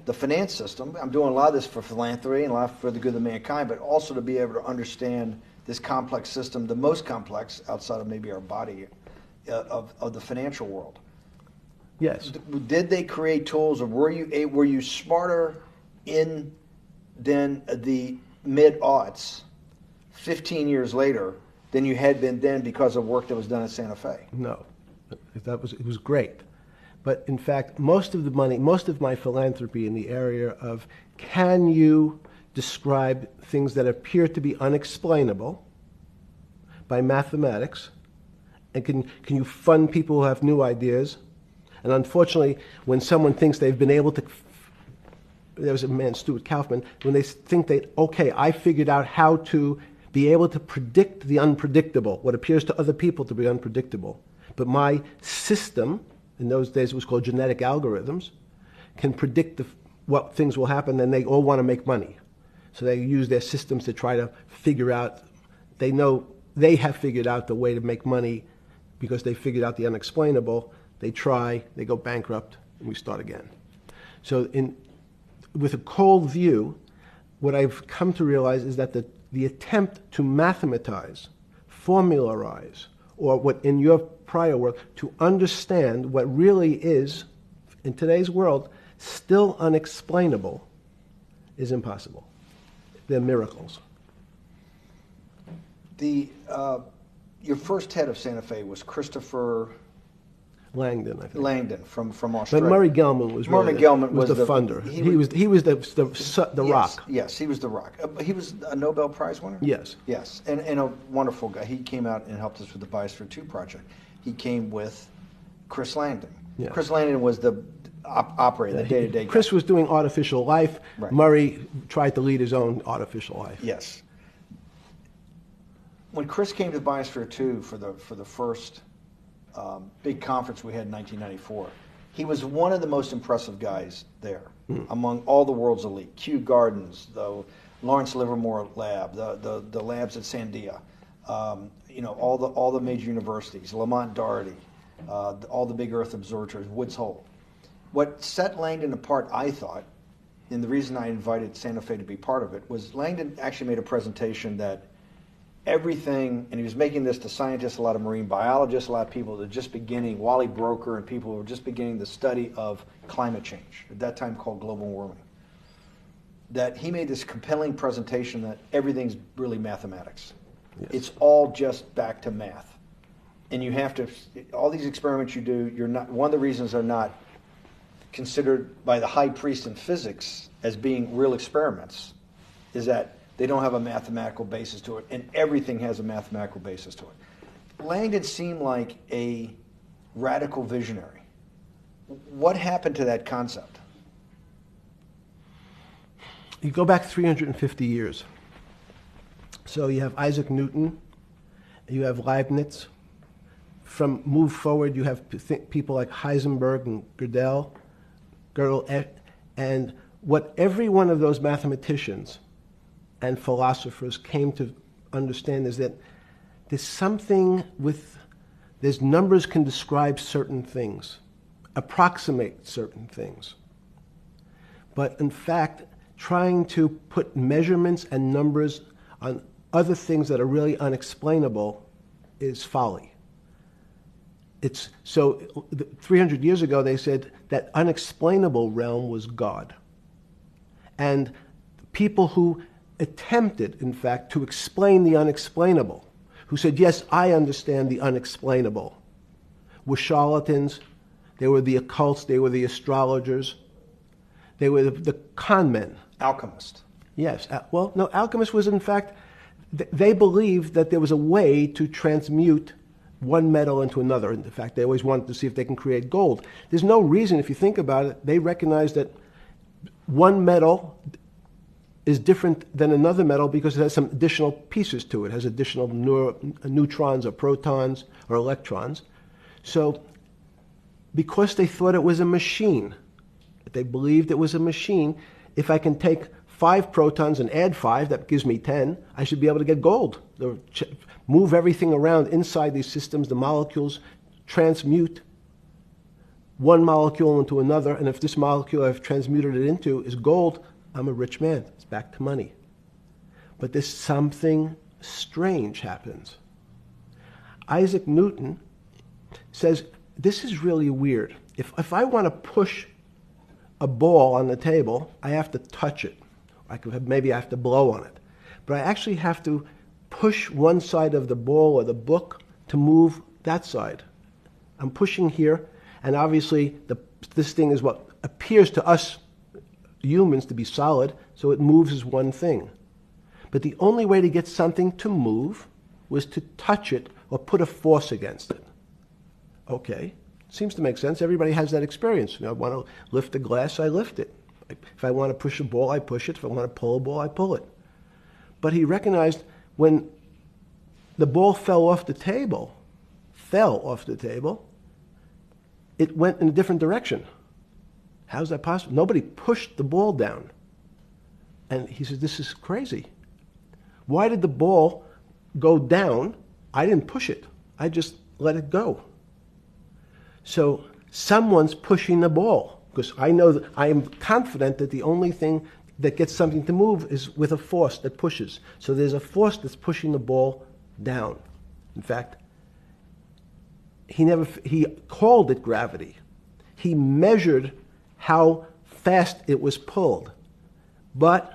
the finance system, I'm doing a lot of this for philanthropy and a lot for the good of mankind, but also to be able to understand this complex system, the most complex outside of maybe our body, of the financial world. Yes. Did they create tools, or were you smarter in then the mid-aughts, 15 years later, than you had been then because of work that was done at Santa Fe? No, it was great. But in fact, most of the money, most of my philanthropy in the area of can you describe things that appear to be unexplainable by mathematics, and can you fund people who have new ideas? And unfortunately, when someone thinks they've been able to, there was a man, Stuart Kaufman, when they think okay, I figured out how to be able to predict the unpredictable, what appears to other people to be unpredictable. But my system, in those days it was called genetic algorithms, can predict what things will happen, and they all want to make money. So they use their systems to try to figure out, they know they have figured out the way to make money because they figured out the unexplainable. They try, they go bankrupt, and we start again. So with a cold view, what I've come to realize is that the attempt to mathematize, formularize, or what in your prior work, to understand what really is, in today's world, still unexplainable, is impossible. they're miracles. Your first head of Santa Fe was Christopher Langdon, I think. Langdon from But Australia. Murray Gell-Mann was the funder. He was the Yes, rock. Yes, he was the rock. He was a Nobel Prize winner? Yes. Yes, and a wonderful guy. He came out and helped us with the Biosphere 2 project. He came with Chris Langdon. Yeah. Chris Langdon was the operator, the day-to-day guy. Chris was doing artificial life. Right. Murray tried to lead his own artificial life. Yes. When Chris came to Biosphere 2 for the first big conference we had in 1994, he was one of the most impressive guys there among all the world's elite. Kew Gardens, the Lawrence Livermore Lab, the labs at Sandia, all the major universities, Lamont Doherty, all the big Earth observatories, Woods Hole. What set Langdon apart, I thought, and the reason I invited Santa Fe to be part of it, was Langdon actually made a presentation that everything, and he was making this to scientists, a lot of marine biologists, a lot of people that were just beginning, Wally Broker and people who were just beginning the study of climate change, at that time called global warming, that he made this compelling presentation that everything's really mathematics. Yes. It's all just back to math. And you have to, all these experiments you do, you're not, one of the reasons they're not considered by the high priest in physics as being real experiments is that they don't have a mathematical basis to it, and everything has a mathematical basis to it. Langdon seemed like a radical visionary. What happened to that concept? You go back 350 years. So you have Isaac Newton, you have Leibniz. From move forward, you have people like Heisenberg and Gödel, and what every one of those mathematicians and philosophers came to understand is that there's numbers can describe certain things, approximate certain things. But in fact, trying to put measurements and numbers on other things that are really unexplainable is folly. So 300 years ago, they said that unexplainable realm was God. And people who attempted, in fact, to explain the unexplainable, who said, yes, I understand the unexplainable, were charlatans, they were the occults, they were the astrologers, they were the con men. Alchemist. Yes. Well, no, alchemist was, in fact, they believed that there was a way to transmute one metal into another. In fact, they always wanted to see if they can create gold. There's no reason, if you think about it, they recognize that one metal is different than another metal because it has some additional pieces to it. It has additional neutrons or protons or electrons. So because they thought it was a machine, they believed it was a machine, if I can take 5 protons and add 5, that gives me 10, I should be able to get gold. Move everything around inside these systems, the molecules transmute one molecule into another, and if this molecule I've transmuted it into is gold, I'm a rich man. It's back to money. But there's something strange happens. Isaac Newton says, this is really weird. If I want to push a ball on the table, I have to touch it. Maybe I have to blow on it. But I actually have to push one side of the ball or the book to move that side. I'm pushing here, and obviously this thing is what appears to us humans to be solid, so it moves as one thing. But the only way to get something to move was to touch it or put a force against it. Okay, seems to make sense. Everybody has that experience. I want to lift a glass, I lift it. If I want to push a ball, I push it. If I want to pull a ball, I pull it. But he recognized when the ball fell off the table, it went in a different direction. How's that possible? Nobody pushed the ball down. And he said, this is crazy. Why did the ball go down? I didn't push it. I just let it go. So someone's pushing the ball, because I know that I am confident that the only thing that gets something to move is with a force that pushes. So there's a force that's pushing the ball down. In fact, he called it gravity. He measured how fast it was pulled. But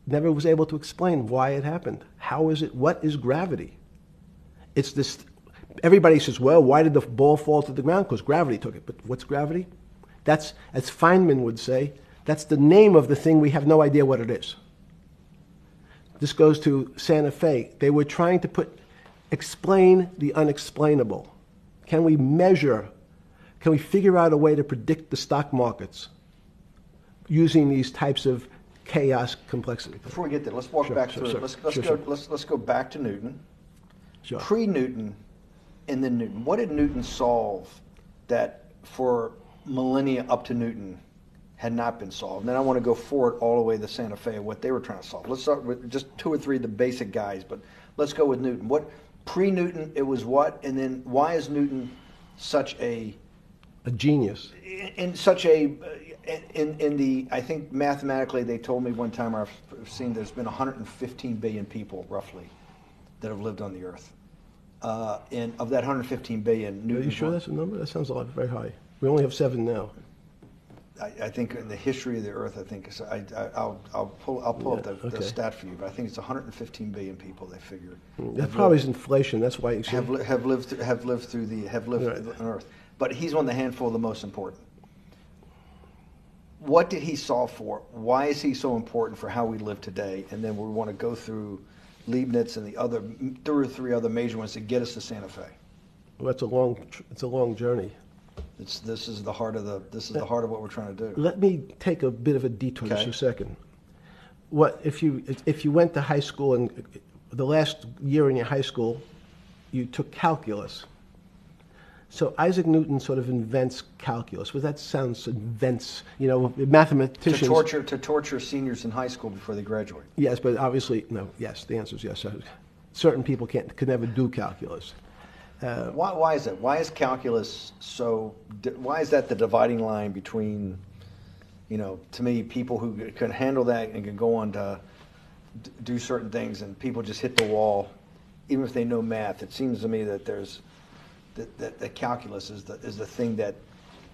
never was able to explain why it happened. How is it? What is gravity? It's this. Everybody says, well, why did the ball fall to the ground? Because gravity took it. But what's gravity? That's, as Feynman would say, that's the name of the thing. We have no idea what it is. This goes to Santa Fe. They were trying to explain the unexplainable. Can we measure, can we figure out a way to predict the stock markets using these types of chaos complexity? Before we get there, let's walk back through it. Let's go back to Newton. Sure. Pre-Newton and then Newton. What did Newton solve that for millennia up to Newton had not been solved? And then I want to go forward all the way to Santa Fe and what they were trying to solve. Let's start with just 2 or 3 of the basic guys, but let's go with Newton. What pre-Newton it was what, and then why is Newton such a genius? In such a in the, I think mathematically they told me one time, I've seen there's been 115 billion people roughly that have lived on the earth. And of that 115 billion, Newton. Are you sure that's a number? That sounds a lot very high. We only have 7 now. I think in the history of the earth, I think I'll pull up the stat for you, but I think it's 115 billion people. They figure that probably is inflation. That's why you have lived on Earth. But he's one of the handful of the most important. What did he solve for? Why is he so important for how we live today? And then we want to go through Leibniz and the other 2 or 3 other major ones to get us to Santa Fe. Well, it's a long journey. This is the heart of what we're trying to do. Let me take a bit of a detour just a second. What if you went to high school and the last year in your high school, you took calculus. So Isaac Newton sort of invents calculus. Well, that sounds invents. Mathematicians to torture seniors in high school before they graduate. Yes, but obviously no. Yes, the answer is yes. Certain people could never do calculus. Why is that? Why is calculus so? Why is that the dividing line between, to me, people who can handle that and can go on to do certain things, and people just hit the wall, even if they know math? It seems to me that there's that calculus is the thing that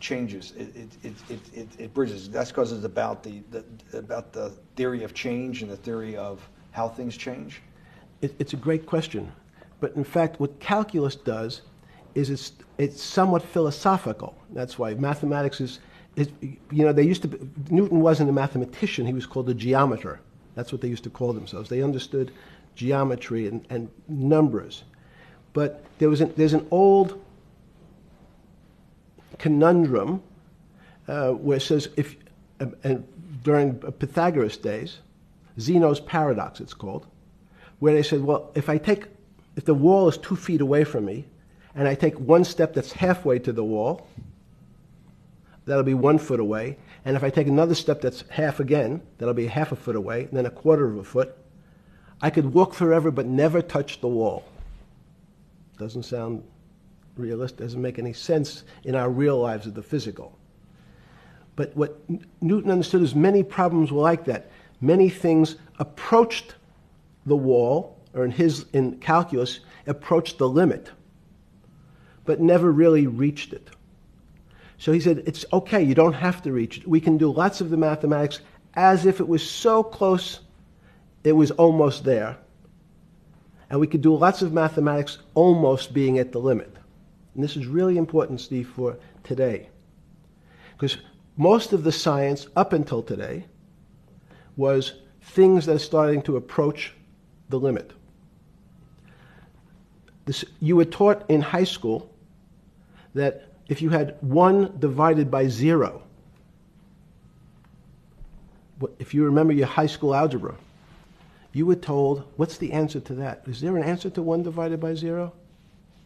changes. It bridges. That's because it's about the theory of change and the theory of how things change. It's a great question. But in fact, what calculus does is it's somewhat philosophical. That's why mathematics is Newton wasn't a mathematician, he was called a geometer. That's what they used to call themselves. They understood geometry and numbers. But there's an old conundrum where it says, during Pythagoras' days, Zeno's paradox it's called, where they said, well, if the wall is 2 feet away from me, and I take 1 step that's halfway to the wall, that'll be 1 foot away. And if I take another step that's half again, that'll be half a foot away, and then a quarter of a foot. I could walk forever but never touch the wall. Doesn't sound realistic, doesn't make any sense in our real lives of the physical. But what Newton understood is many problems were like that. Many things approached the wall, or in calculus, approached the limit, but never really reached it. So he said, it's okay, you don't have to reach it. We can do lots of the mathematics as if it was so close, it was almost there. And we could do lots of mathematics almost being at the limit. And this is really important, Steve, for today. Because most of the science up until today was things that are starting to approach the limit. You were taught in high school that if you had 1 divided by 0, if you remember your high school algebra, you were told, what's the answer to that? Is there an answer to 1 divided by 0?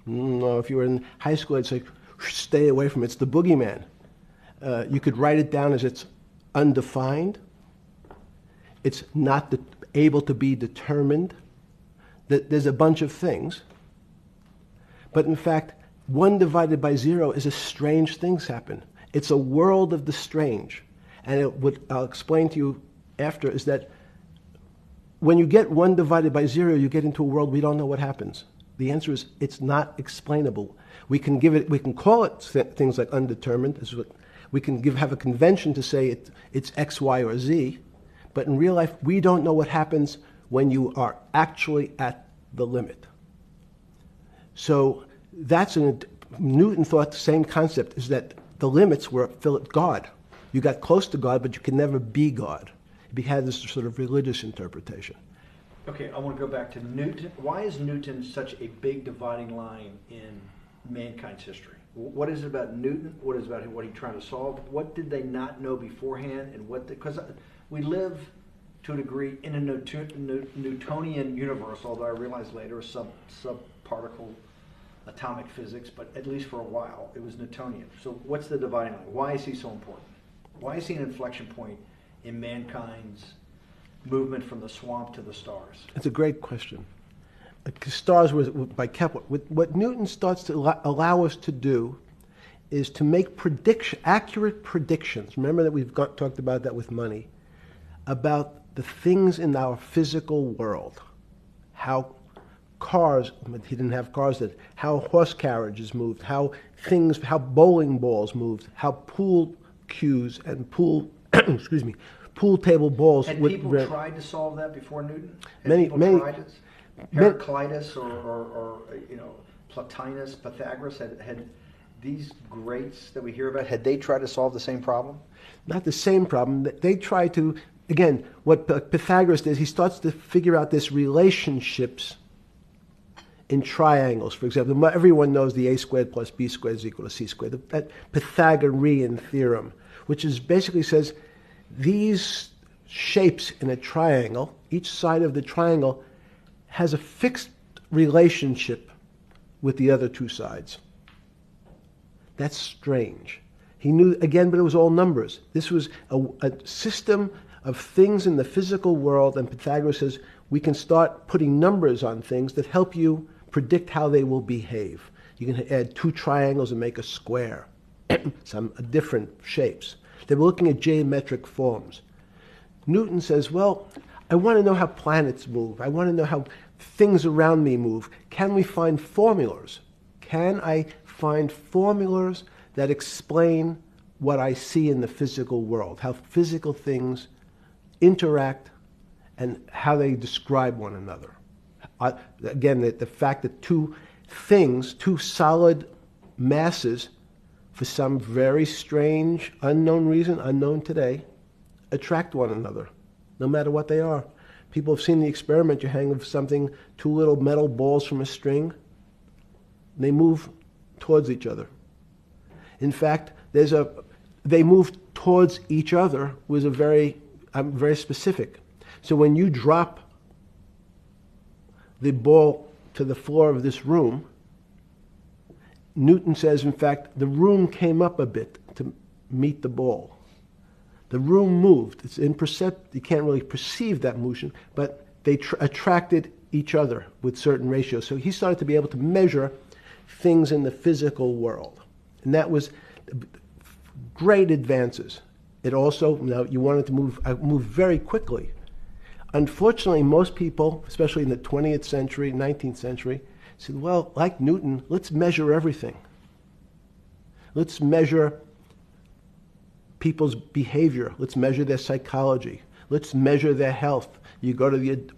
No, if you were in high school, I'd say, stay away from it. It's the boogeyman. You could write it down as it's undefined. It's not able to be determined. There's a bunch of things. But in fact, 1 divided by 0 is a strange things happen. It's a world of the strange. And what I'll explain to you after is that when you get 1 divided by 0, you get into a world we don't know what happens. The answer is it's not explainable. We can call it things like undetermined. We can have a convention to say it's X, Y, or Z, But in real life, we don't know what happens when you are actually at the limit. So Newton thought the same concept, is that the limits were God. You got close to God, but you could never be God. He had this sort of religious interpretation. Okay, I want to go back to Newton. Why is Newton such a big dividing line in mankind's history? What is it about Newton? What is it about what he's trying to solve? What did they not know beforehand? And because we live to a degree in a Newtonian universe, although I realized later a subparticle atomic physics, but at least for a while it was Newtonian. So what's the dividing line? Why is he so important? Why is he an inflection point in mankind's movement from the swamp to the stars? It's a great question. Stars was by Kepler. What Newton starts to allow us to do is to make accurate predictions. Remember that we've talked about that with money, about the things in our physical world, how cars, he didn't have cars then, how horse carriages moved, how bowling balls moved, how pool cues and pool table balls. Had people tried to solve that before Newton? Many tried it? Heraclitus or Plotinus, Pythagoras, had these greats that we hear about, had they tried to solve the same problem? Not the same problem. They try to, again, what Pythagoras does, he starts to figure out this relationships in triangles. For example, everyone knows the a squared plus b squared is equal to c squared, that Pythagorean theorem, which basically says these shapes in a triangle, each side of the triangle has a fixed relationship with the other two sides. That's strange. He knew, again, but it was all numbers. This was a system of things in the physical world, and Pythagoras says we can start putting numbers on things that help you predict how they will behave. You can add two triangles and make a square, some different shapes. They were looking at geometric forms. Newton says, well, I want to know how planets move. I want to know how things around me move. Can we find formulas? Can I find formulas that explain what I see in the physical world, how physical things interact and how they describe one another? Again, the fact that two solid masses, for some very strange, unknown reason, unknown today, attract one another, no matter what they are. People have seen the experiment. You hang two little metal balls from a string, and they move towards each other. In fact, they move towards each other was very specific. So when you drop the ball to the floor of this room, Newton says, in fact, the room came up a bit to meet the ball. The room moved. It's imperceptible. You can't really perceive that motion, but they attracted each other with certain ratios. So he started to be able to measure things in the physical world. And that was great advances. It also, you wanted to move very quickly. Unfortunately, most people, especially in the 20th century, 19th century, said, well, like Newton, let's measure everything. Let's measure people's behavior. Let's measure their psychology. Let's measure their health. You go to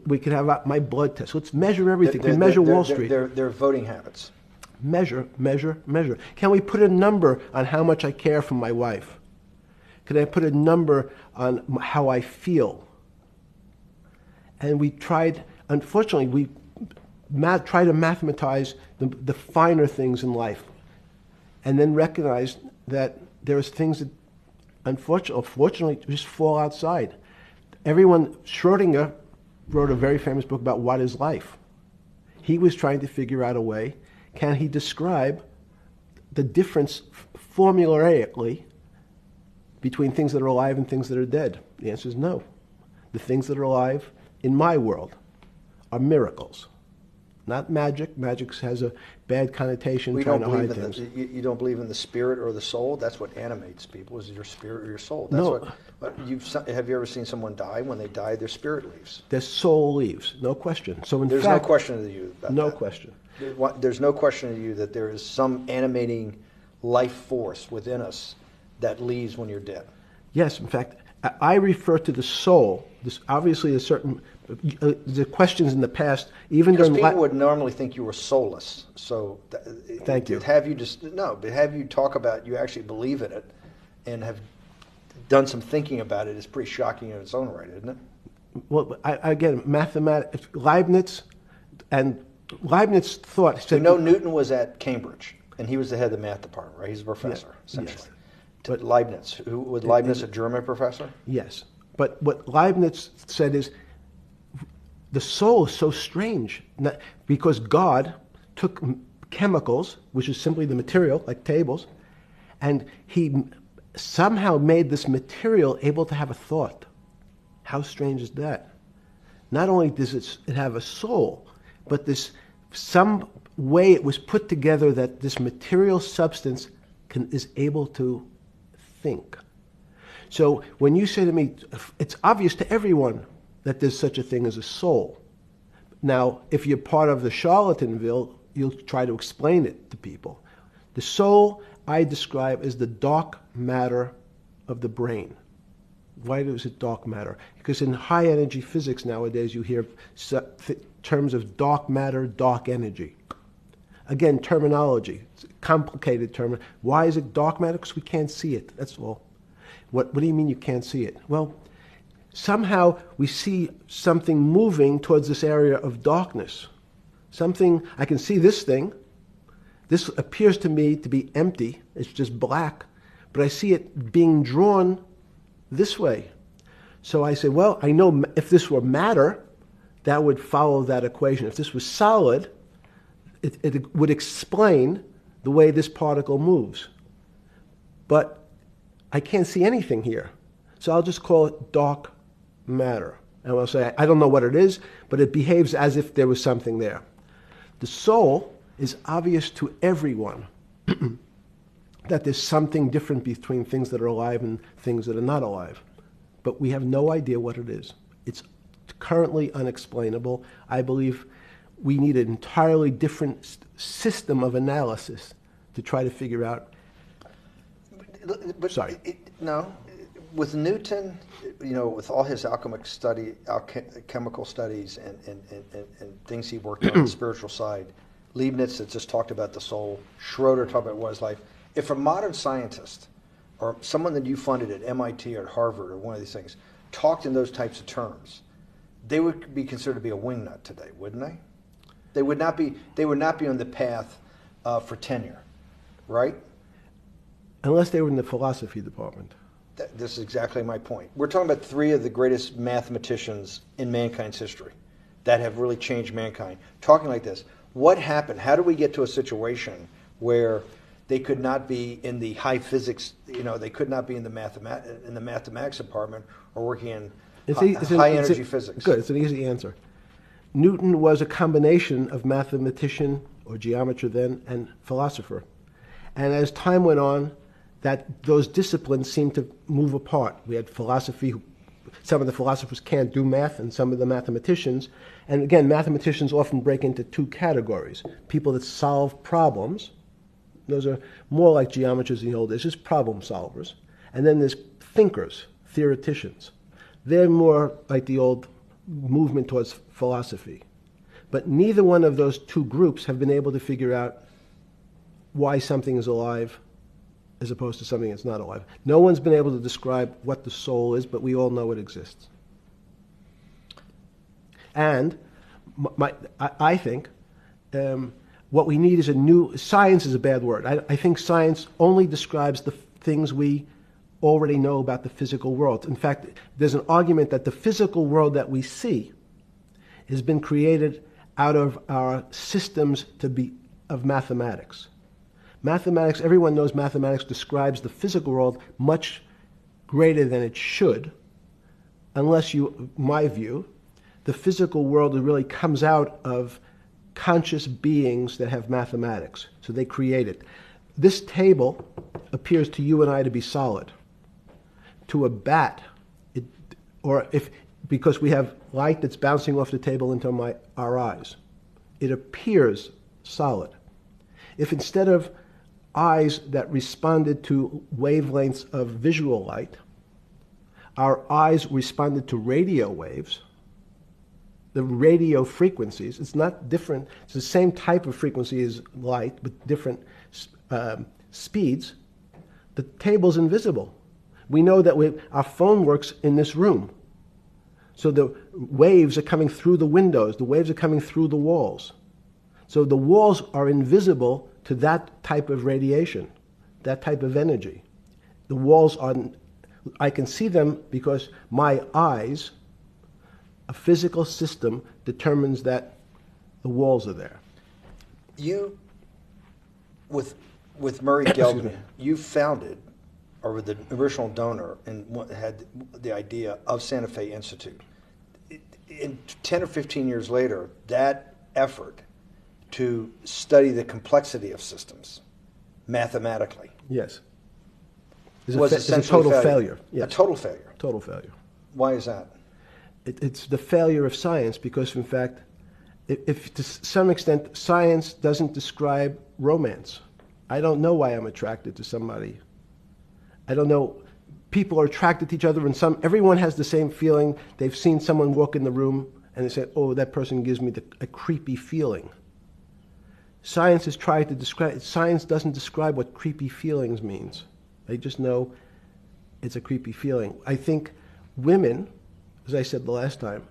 we could have my blood test. Let's measure everything. We measure Wall Street. Their voting habits. Measure. Can we put a number on how much I care for my wife? Can I put a number on how I feel? And we tried, unfortunately, we try to mathematize the finer things in life, and then recognize that there's things that unfortunately just fall outside. Schrodinger wrote a very famous book about what is life. He was trying to figure out a way, can he describe the difference formulaically between things that are alive and things that are dead? The answer is no. The things that are alive in my world are miracles, not magic. Magic has a bad connotation, trying to hide things. You don't believe in the spirit or the soul? That's what animates people, is your spirit or your soul. That's No. Have you ever seen someone die? When they die, their spirit leaves. Their soul leaves, no question. So There's no question to you about no that. question. There's no question to you that there is some animating life force within us that leaves when you're dead. Yes, in fact, I refer to the soul. This obviously a certain the questions in the past, even Because during people would normally think you were soulless. So Thank you. But have you talk about you actually believe in it and have done some thinking about it is pretty shocking in its own right, isn't it? Well, again, mathematics, Leibniz thought. We know Newton was at Cambridge, and he was the head of the math department, right? He's a professor, essentially. Yes. But Leibniz, was Leibniz a German professor? Yes, but what Leibniz said is the soul is so strange because God took chemicals, which is simply the material, like tables, and he somehow made this material able to have a thought. How strange is that? Not only does it have a soul, but this some way it was put together that this material substance is able to think. So when you say to me, it's obvious to everyone that there's such a thing as a soul. Now, if you're part of the Charlatanville, you'll try to explain it to people. The soul I describe as the dark matter of the brain. Why is it dark matter? Because in high energy physics nowadays you hear terms of dark matter, dark energy. Again, terminology. It's a complicated term. Why is it dark matter? Because we can't see it. That's all. What do you mean you can't see it? Well, somehow we see something moving towards this area of darkness. Something, I can see this thing. This appears to me to be empty. It's just black. But I see it being drawn this way. So I say, well, I know if this were matter, that would follow that equation. If this was solid, it would explain the way this particle moves. But I can't see anything here. So I'll just call it dark matter. And I'll say, I don't know what it is, but it behaves as if there was something there. The soul is obvious to everyone that there's something different between things that are alive and things that are not alive. But we have no idea what it is. It's currently unexplainable. I believe we need an entirely different system of analysis to try to figure out. But Sorry. No. With Newton, with all his chemical studies and things he worked on the spiritual side, Leibniz had just talked about the soul, Schroeder talked about what is life. If a modern scientist or someone that you funded at MIT or at Harvard or one of these things talked in those types of terms, they would be considered to be a wingnut today, wouldn't they? They would not be on the path for tenure, right? Unless they were in the philosophy department. This is exactly my point. We're talking about three of the greatest mathematicians in mankind's history that have really changed mankind. Talking like this, what happened? How do we get to a situation where they could not be in the high physics, they could not be in the mathematics department or working in high energy physics? Good, it's an easy answer. Newton was a combination of mathematician, or geometer then, and philosopher. And as time went on, those disciplines seemed to move apart. We had philosophy, some of the philosophers can't do math, and some of the mathematicians. And again, mathematicians often break into two categories. People that solve problems, those are more like geometers in the old days, just problem solvers. And then there's thinkers, theoreticians. They're more like the old movement towards philosophy. But neither one of those two groups have been able to figure out why something is alive as opposed to something that's not alive. No one's been able to describe what the soul is, but we all know it exists. And I think what we need is science is a bad word. I think science only describes the things we already know about the physical world. In fact, there's an argument that the physical world that we see has been created out of our systems of mathematics. Mathematics, everyone knows mathematics describes the physical world much greater than it should, unless my view, the physical world really comes out of conscious beings that have mathematics. So they create it. This table appears to you and I to be solid. To a bat, because we have light that's bouncing off the table into our eyes, it appears solid. If instead of eyes that responded to wavelengths of visual light, our eyes responded to radio waves, the radio frequencies. It's not different. It's the same type of frequency as light, but different speeds. The table's invisible. We know that our phone works in this room. So the waves are coming through the windows. The waves are coming through the walls. So the walls are invisible to that type of radiation, that type of energy. The walls are, I can see them because my eyes, a physical system determines that the walls are there. You, with Murray Geldman, you founded, or were the original donor, and had the idea of Santa Fe Institute. In 10 or 15 years later, that effort to study the complexity of systems mathematically, yes, was essentially a total failure. Yes. A total failure. Total failure. Why is that? It's the failure of science because, in fact, if to some extent science doesn't describe romance. I don't know why I'm attracted to somebody. I don't know. People are attracted to each other, and everyone has the same feeling. They've seen someone walk in the room, and they say, "Oh, that person gives me a creepy feeling." Science has tried to describe. Science doesn't describe what creepy feelings means. They just know it's a creepy feeling. I think women, as I said the last time,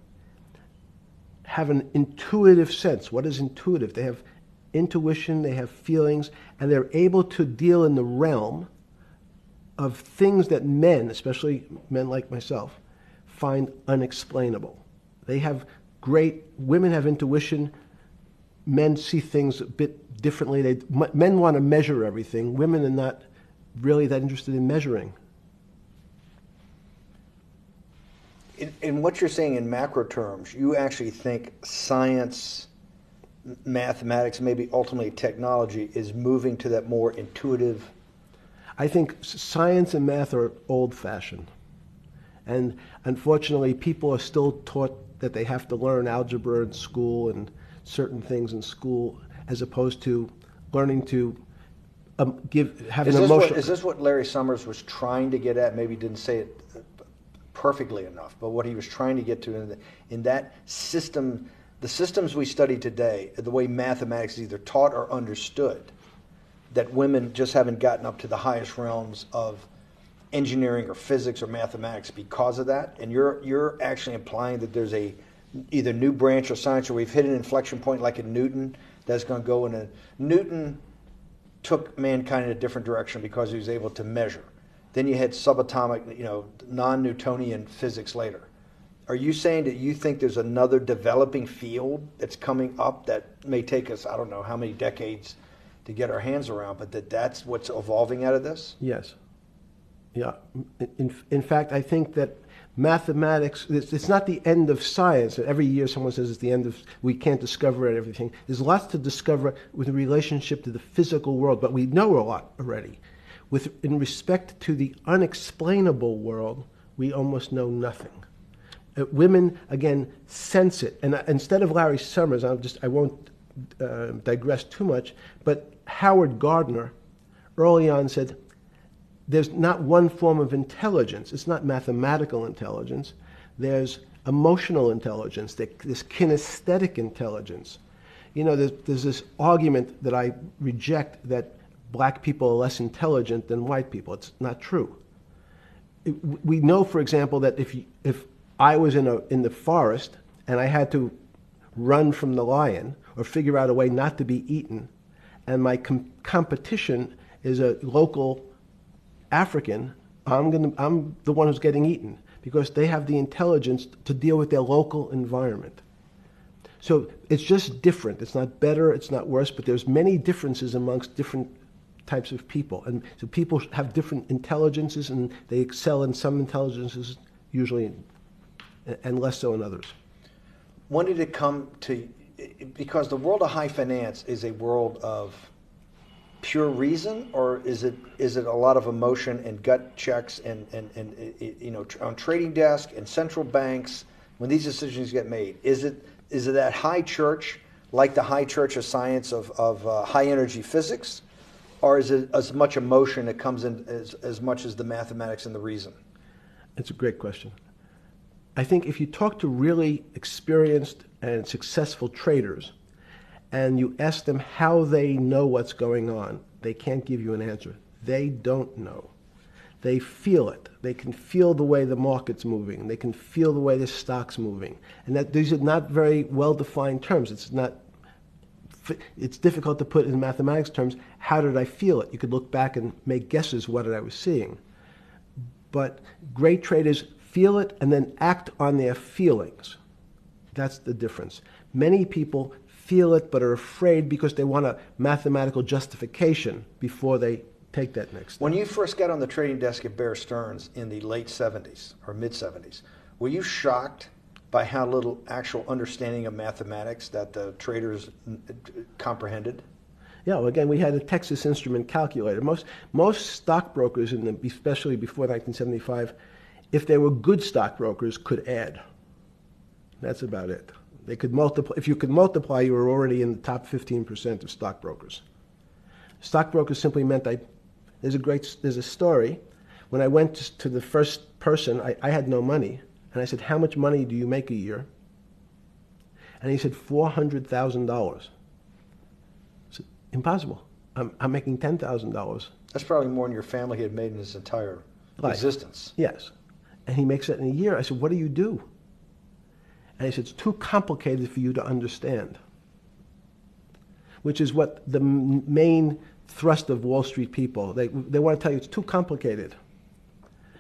have an intuitive sense. What is intuitive? They have intuition, they have feelings, and they're able to deal in the realm of things that men, especially men like myself, find unexplainable. Women have intuition, men see things a bit differently. Men want to measure everything. Women are not really that interested in measuring. In what you're saying in macro terms, you actually think science, mathematics, maybe ultimately technology, is moving to that more intuitive? I think science and math are old-fashioned. And unfortunately, people are still taught that they have to learn algebra in school and certain things in school, as opposed to learning to have an emotion. Is this what Larry Summers was trying to get at? Maybe he didn't say it perfectly enough, but what he was trying to get to in that system, the systems we study today, the way mathematics is either taught or understood, that women just haven't gotten up to the highest realms of engineering or physics or mathematics because of that. And you're actually implying that there's a either new branch of science, or we've hit an inflection point like in Newton that's going to go in Newton took mankind in a different direction because he was able to measure. Then you had subatomic, non-Newtonian physics later. Are you saying that you think there's another developing field that's coming up that may take us, I don't know how many decades to get our hands around, but that's what's evolving out of this? Yes. Yeah. In fact, I think that mathematics, it's not the end of science. Every year someone says it's the end of, we can't discover everything. There's lots to discover with a relationship to the physical world, but we know a lot already. In respect to the unexplainable world, we almost know nothing. Women, again, sense it. And instead of Larry Summers, I won't digress too much, but Howard Gardner early on said, there's not one form of intelligence. It's not mathematical intelligence. There's emotional intelligence. There's kinesthetic intelligence. There's this argument that I reject that black people are less intelligent than white people. It's not true. We know, for example, that if I was in the forest and I had to run from the lion or figure out a way not to be eaten, and my competition is a local African, I'm the one who's getting eaten because they have the intelligence to deal with their local environment. So it's just different. It's not better, it's not worse, but there's many differences amongst different types of people. And so people have different intelligences, and they excel in some intelligences usually, and less so in others. When did it come to, because the world of high finance is a world of pure reason, or is it a lot of emotion and gut checks and on trading desk and central banks when these decisions get made? Is it that high church, like the high church of science of high energy physics, or is it as much emotion that comes in as much as the mathematics and the reason? It's a great question. I think if you talk to really experienced and successful traders and you ask them how they know what's going on, they can't give you an answer. They don't know. They feel it. They can feel the way the market's moving. They can feel the way the stock's moving. And that these are not very well-defined terms. It's difficult to put in mathematics terms, how did I feel it? You could look back and make guesses what I was seeing. But great traders feel it and then act on their feelings. That's the difference. Many people feel it but are afraid because they want a mathematical justification before they take that next step. When you first got on the trading desk at Bear Stearns in the late 70s or mid 70s, were you shocked by how little actual understanding of mathematics that the traders comprehended? Yeah, well, again, we had a Texas Instrument calculator. Most stockbrokers, especially before 1975, if they were good stockbrokers, could add. That's about it. They could multiply. If you could multiply, you were already in the top 15% of stockbrokers. Stockbrokers simply meant there's a story. When I went to the first person, I had no money. And I said, how much money do you make a year? And he said, $400,000. I said, impossible. I'm making $10,000. That's probably more than your family had made in his entire existence. Yes. And he makes it in a year. I said, what do you do? And he said, it's too complicated for you to understand. Which is what the main thrust of Wall Street people, they want to tell you it's too complicated.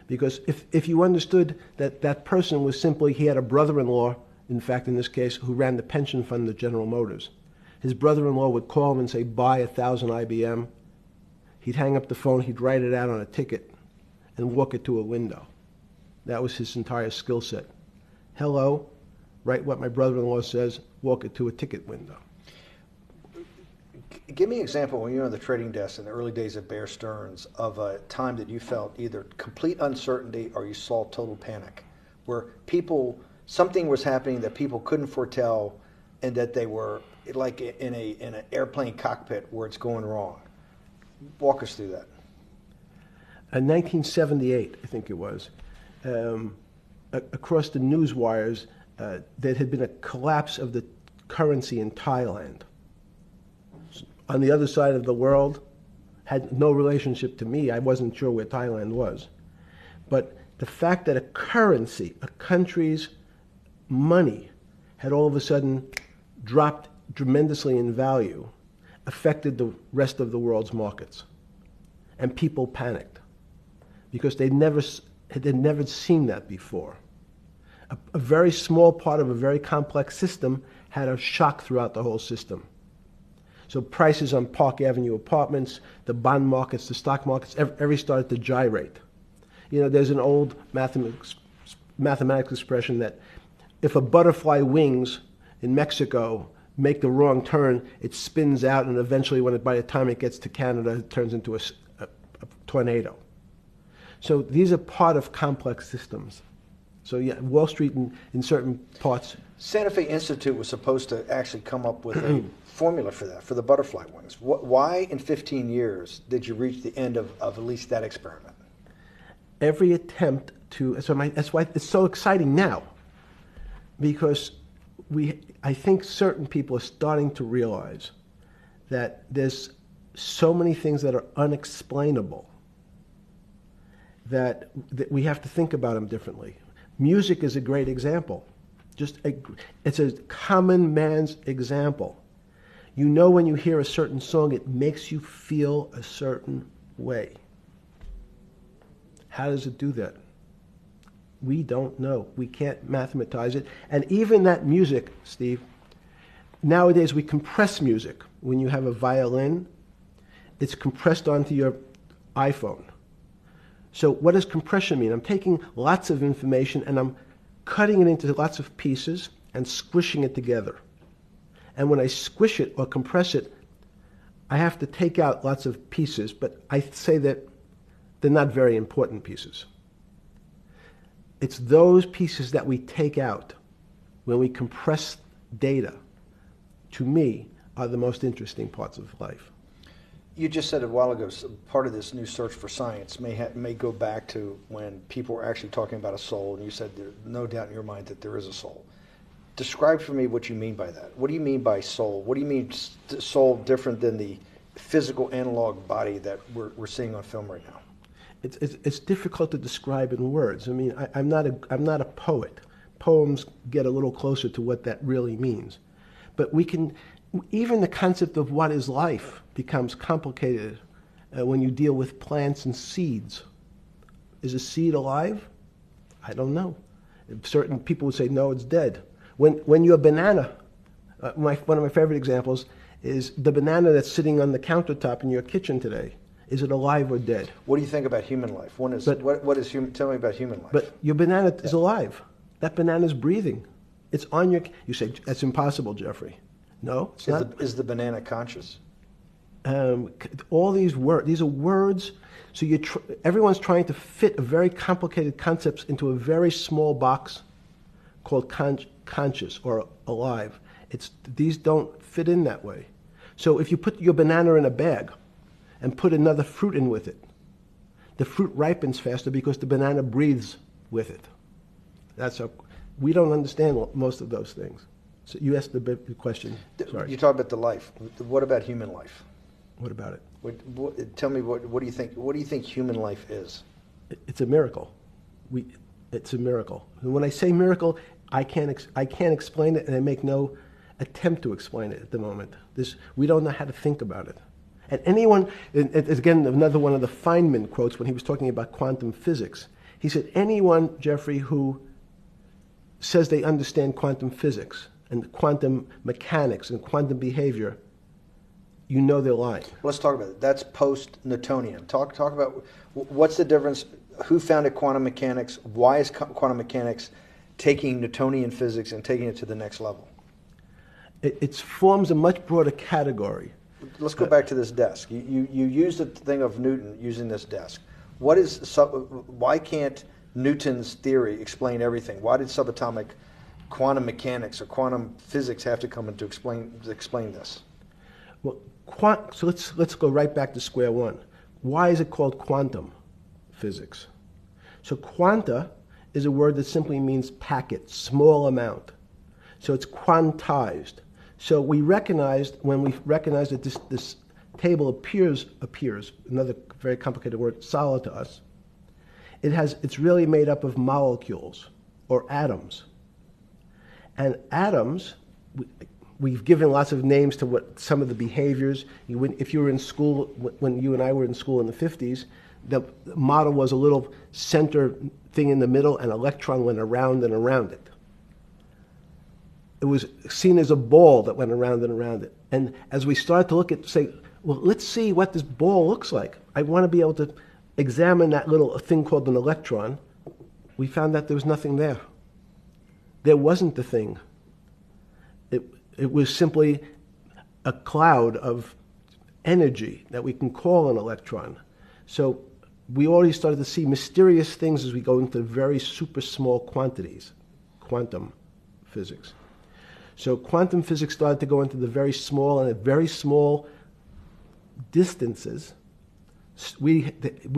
Because if you understood that that person was simply, he had a brother-in-law, in fact, in this case, who ran the pension fund at General Motors. His brother-in-law would call him and say, buy 1,000 IBM. He'd hang up the phone, he'd write it out on a ticket and walk it to a window. That was his entire skill set. Hello, write what my brother-in-law says, walk it to a ticket window. Give me an example when you were on the trading desk in the early days at Bear Stearns of a time that you felt either complete uncertainty or you saw total panic, where something was happening that people couldn't foretell and that they were like in an airplane cockpit where it's going wrong. Walk us through that. In 1978, I think it was, across the news wires, there had been a collapse of the currency in Thailand. On the other side of the world, had no relationship to me. I wasn't sure where Thailand was. But the fact that a currency, a country's money, had all of a sudden dropped tremendously in value, affected the rest of the world's markets. And people panicked because they'd never seen that before. A very small part of a very complex system had a shock throughout the whole system. So prices on Park Avenue apartments, the bond markets, the stock markets, every started to gyrate. You know, there's an old mathematics expression that if a butterfly wings in Mexico make the wrong turn, it spins out, and eventually, by the time it gets to Canada, it turns into a tornado. So these are part of complex systems. So yeah, Wall Street in certain parts. Santa Fe Institute was supposed to actually come up with a formula for that, for the butterfly wings. Why in 15 years did you reach the end of at least that experiment? Every attempt to, that's why it's so exciting now, because I think certain people are starting to realize that there's so many things that are unexplainable that we have to think about them differently. Music is a great example. It's a common man's example. You know when you hear a certain song, it makes you feel a certain way. How does it do that? We don't know. We can't mathematize it. And even that music, Steve, nowadays we compress music. When you have a violin, it's compressed onto your iPhone. So what does compression mean? I'm taking lots of information and I'm cutting it into lots of pieces and squishing it together. And when I squish it or compress it, I have to take out lots of pieces, but I say that they're not very important pieces. It's those pieces that we take out when we compress data, to me, are the most interesting parts of life. You just said a while ago, part of this new search for science may go back to when people were actually talking about a soul, and you said there's no doubt in your mind that there is a soul. Describe for me what you mean by that. What do you mean by soul? What do you mean soul different than the physical analog body that we're seeing on film right now? It's difficult to describe in words. I mean, I'm not a poet. Poems get a little closer to what that really means. But even the concept of what is life becomes complicated when you deal with plants and seeds. Is a seed alive? I don't know. Certain people would say, no, it's dead. When you're a banana, one of my favorite examples is the banana that's sitting on the countertop in your kitchen today. Is it alive or dead? What do you think about human life? Tell me about human life. But your banana is alive. That banana is breathing. It's on your... You say, that's impossible, Jeffrey. No, it's not. Is the banana conscious? All these are words. So everyone's trying to fit a very complicated concepts into a very small box called conscious or alive. These don't fit in that way. So if you put your banana in a bag and put another fruit in with it, the fruit ripens faster because the banana breathes with it. We don't understand most of those things. So you asked the question. Sorry. You talk about the life. What about human life? What about it? Tell me what do you think? What do you think human life is? It's a miracle. It's a miracle. And when I say miracle, I can't explain it, and I make no attempt to explain it at the moment. We don't know how to think about it. And again, another one of the Feynman quotes when he was talking about quantum physics. He said, anyone, Jeffrey, who says they understand quantum physics and quantum mechanics and quantum behavior, you know they're lying. Let's talk about it. That's post-Newtonian. Talk about what's the difference, who founded quantum mechanics, why is quantum mechanics taking Newtonian physics and taking it to the next level? It forms a much broader category. Let's go back to this desk. You used the thing of Newton using this desk. Why can't Newton's theory explain everything? Why did subatomic quantum mechanics or quantum physics have to come in to explain this? Well, so let's go right back to square one. Why is it called quantum physics? So quanta is a word that simply means packet, small amount. So it's quantized. So when we recognize that this table appears, another very complicated word, solid to us, it's really made up of molecules or atoms. And atoms, we've given lots of names to what some of the behaviors. If you were in school, when you and I were in school in the 50s, the model was a little center thing in the middle, and an electron went around and around it. It was seen as a ball that went around and around it. And as we started to look at, say, well, let's see what this ball looks like. I want to be able to examine that little thing called an electron. We found that there was nothing there. There wasn't the thing. It was simply a cloud of energy that we can call an electron. So we already started to see mysterious things as we go into very super small quantities, quantum physics. So quantum physics started to go into the very small, and at very small distances, we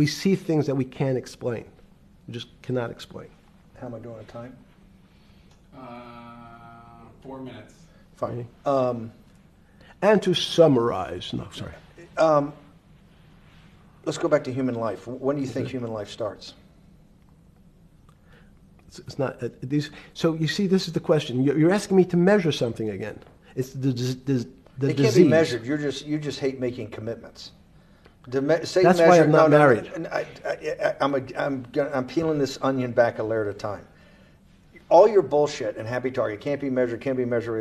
see things that we can't explain. We just cannot explain. How am I doing on time? 4 minutes. Fine. And to summarize, no, sorry. Let's go back to human life. When do you think human life starts? It's not these. So you see, this is the question. You're asking me to measure something again. It's the disease. It can't be measured. You just hate making commitments. That's why I'm not married. I'm peeling this onion back a layer at a time. All your bullshit and happy target can't be measured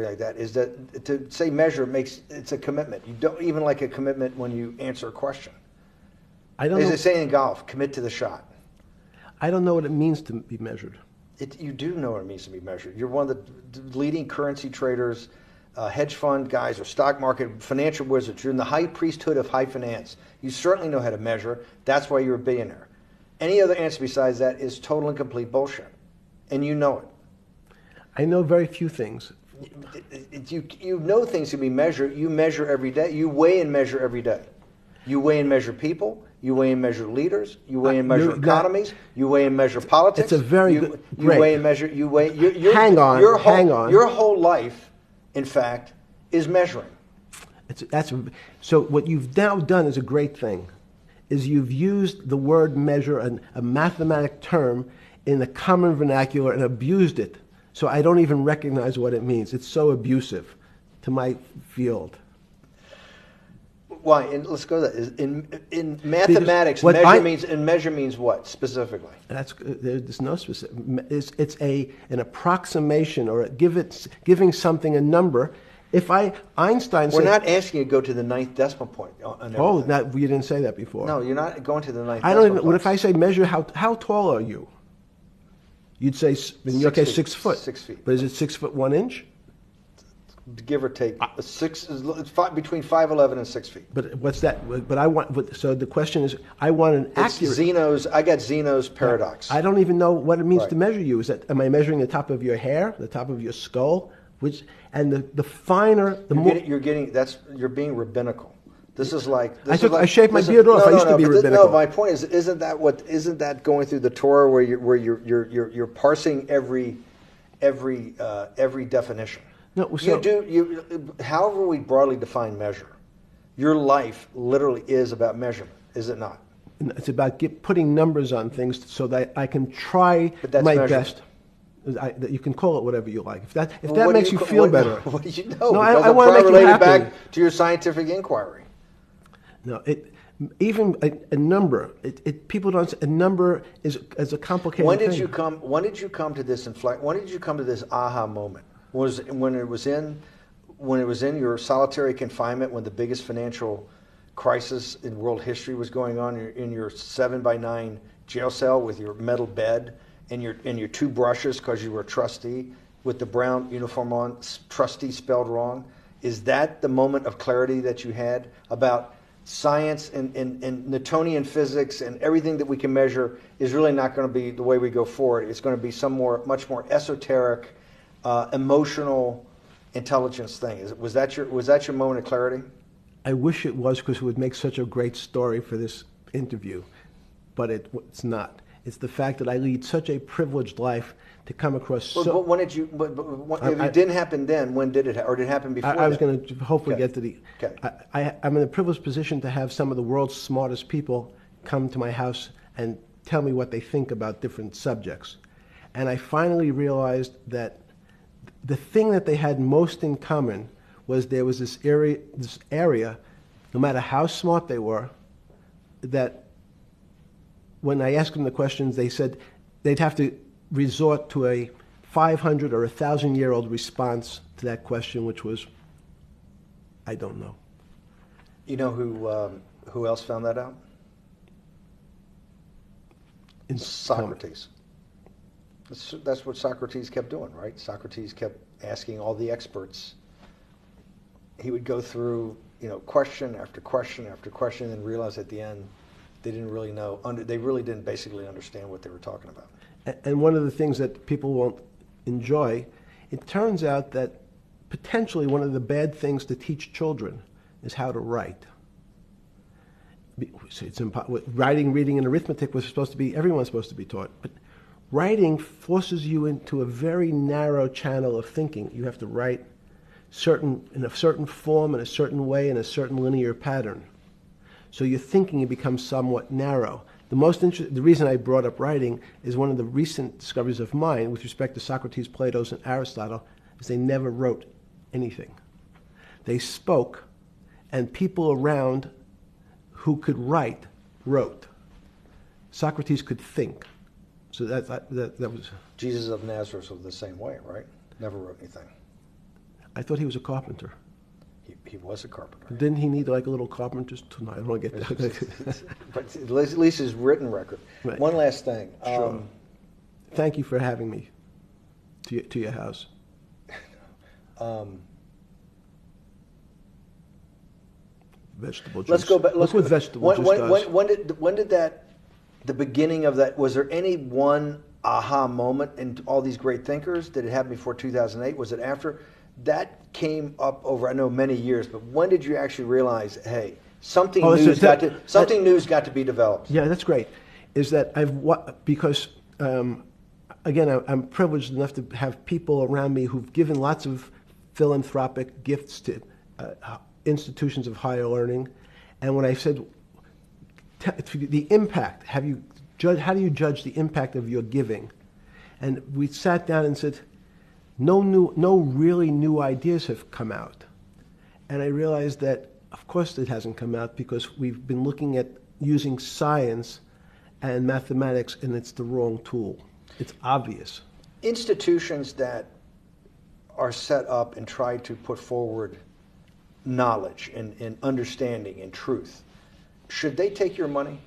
like that. Is that to say measure it's a commitment. You don't even like a commitment when you answer a question. I don't know. As they say in golf, commit to the shot. I don't know what it means to be measured. You do know what it means to be measured. You're one of the leading currency traders, hedge fund guys, or stock market financial wizards. You're in the high priesthood of high finance. You certainly know how to measure. That's why you're a billionaire. Any other answer besides that is total and complete bullshit, and you know it. I know very few things. You know things can be measured. You measure every day. You weigh and measure every day. You weigh and measure people. You weigh and measure leaders. You weigh and measure you're not- economies. You weigh and measure politics. It's a very you, good- You great. weigh and measure. You weigh. Hang on, Your whole, hang on. Your whole life, in fact, is measuring. So what you've now done is a great thing, is you've used the word measure, a mathematic term, in the common vernacular and abused it. So I don't even recognize what it means. It's so abusive to my field. Why? And let's go to that. In mathematics, measure means what specifically? There's no specific. It's an approximation, or giving something a number. Einstein said, We're not asking you to go to the ninth decimal point. You didn't say that before. No, you're not going to the ninth. I don't even. What if I say measure? How tall are you? You'd say in your case 6 foot. 6 feet. But is it 6 foot 1 inch? Give or take, between 5'11" and 6 feet. But what's that? But I want. So the question is, I want an accurate. I got Zeno's paradox. I don't even know what it means Right. to measure you. Am I measuring the top of your hair, the top of your skull, the finer, the more. You're being rabbinical. This is like. I shaved my beard off. I used to be rabbinical. No, my point is, isn't that going through the Torah where you're parsing every definition? No, so, however we broadly define measure, your life literally is about measurement, is it not? It's about putting numbers on things so that I can try measurement. my best. You can call it whatever you like. If that makes you feel better. What do you know? No, Because I I'm want to make you related happy. back to your scientific inquiry. No, even a number. People don't. A number is a complicated When did thing. you come? When did you come to this When did you come to this aha moment? Was when it was in your solitary confinement, when the biggest financial crisis in world history was going on, in your 7x9 jail cell with your metal bed and your two brushes because you were a trustee with the brown uniform on, trustee spelled wrong. Is that the moment of clarity that you had about science and Newtonian physics and everything that we can measure is really not going to be the way we go forward? It's going to be much more esoteric, emotional intelligence thing. Was that your moment of clarity? I wish it was, because it would make such a great story for this interview, but it's not. It's the fact that I lead such a privileged life to come across. But when did you? If it didn't happen then, when did it? Or did it happen before? I was going to hopefully get to the. Okay. I'm in a privileged position to have some of the world's smartest people come to my house and tell me what they think about different subjects, and I finally realized that the thing that they had most in common was there was this area, no matter how smart they were, that when I asked them the questions, they said they'd have to resort to a 500 or 1,000-year-old response to that question, which was, I don't know. You know who else found that out? Socrates. That's what Socrates kept doing, right? Socrates kept asking all the experts. He would go through, question after question after question, and realize at the end they didn't really know. They really didn't basically understand what they were talking about. And one of the things that people won't enjoy, it turns out that potentially one of the bad things to teach children is how to write. So writing, reading, and arithmetic was supposed to be, everyone's supposed to be taught. But writing forces you into a very narrow channel of thinking. You have to write in a certain form, in a certain way, in a certain linear pattern. So your thinking becomes somewhat narrow. The reason I brought up writing is one of the recent discoveries of mine with respect to Socrates, Plato, and Aristotle is they never wrote anything. They spoke, and people around who could write wrote. Socrates could think. So that was... Jesus of Nazareth was the same way, right? Never wrote anything. I thought he was a carpenter. He was a carpenter. Didn't he need like a little carpenter's tonight? I don't want to get that. But at least his written record. Right. One last thing. Sure. Thank you for having me to your house. Vegetable juice. Let's go back. Look what vegetable juice does. When did the beginning of that, was there any one aha moment in all these great thinkers? Did it happen before 2008? Was it after? That came up over, I know, many years, but when did you actually realize, hey, something Oh, new's so something new's got to be developed. Yeah, that's great. Is that because again, I'm privileged enough to have people around me who've given lots of philanthropic gifts to institutions of higher learning, and when I said the impact, how do you judge the impact of your giving? And we sat down and said, no really new ideas have come out. And I realized that, of course, it hasn't come out because we've been looking at using science and mathematics, and it's the wrong tool. It's obvious. Institutions that are set up and try to put forward knowledge and understanding and truth, should they take your money?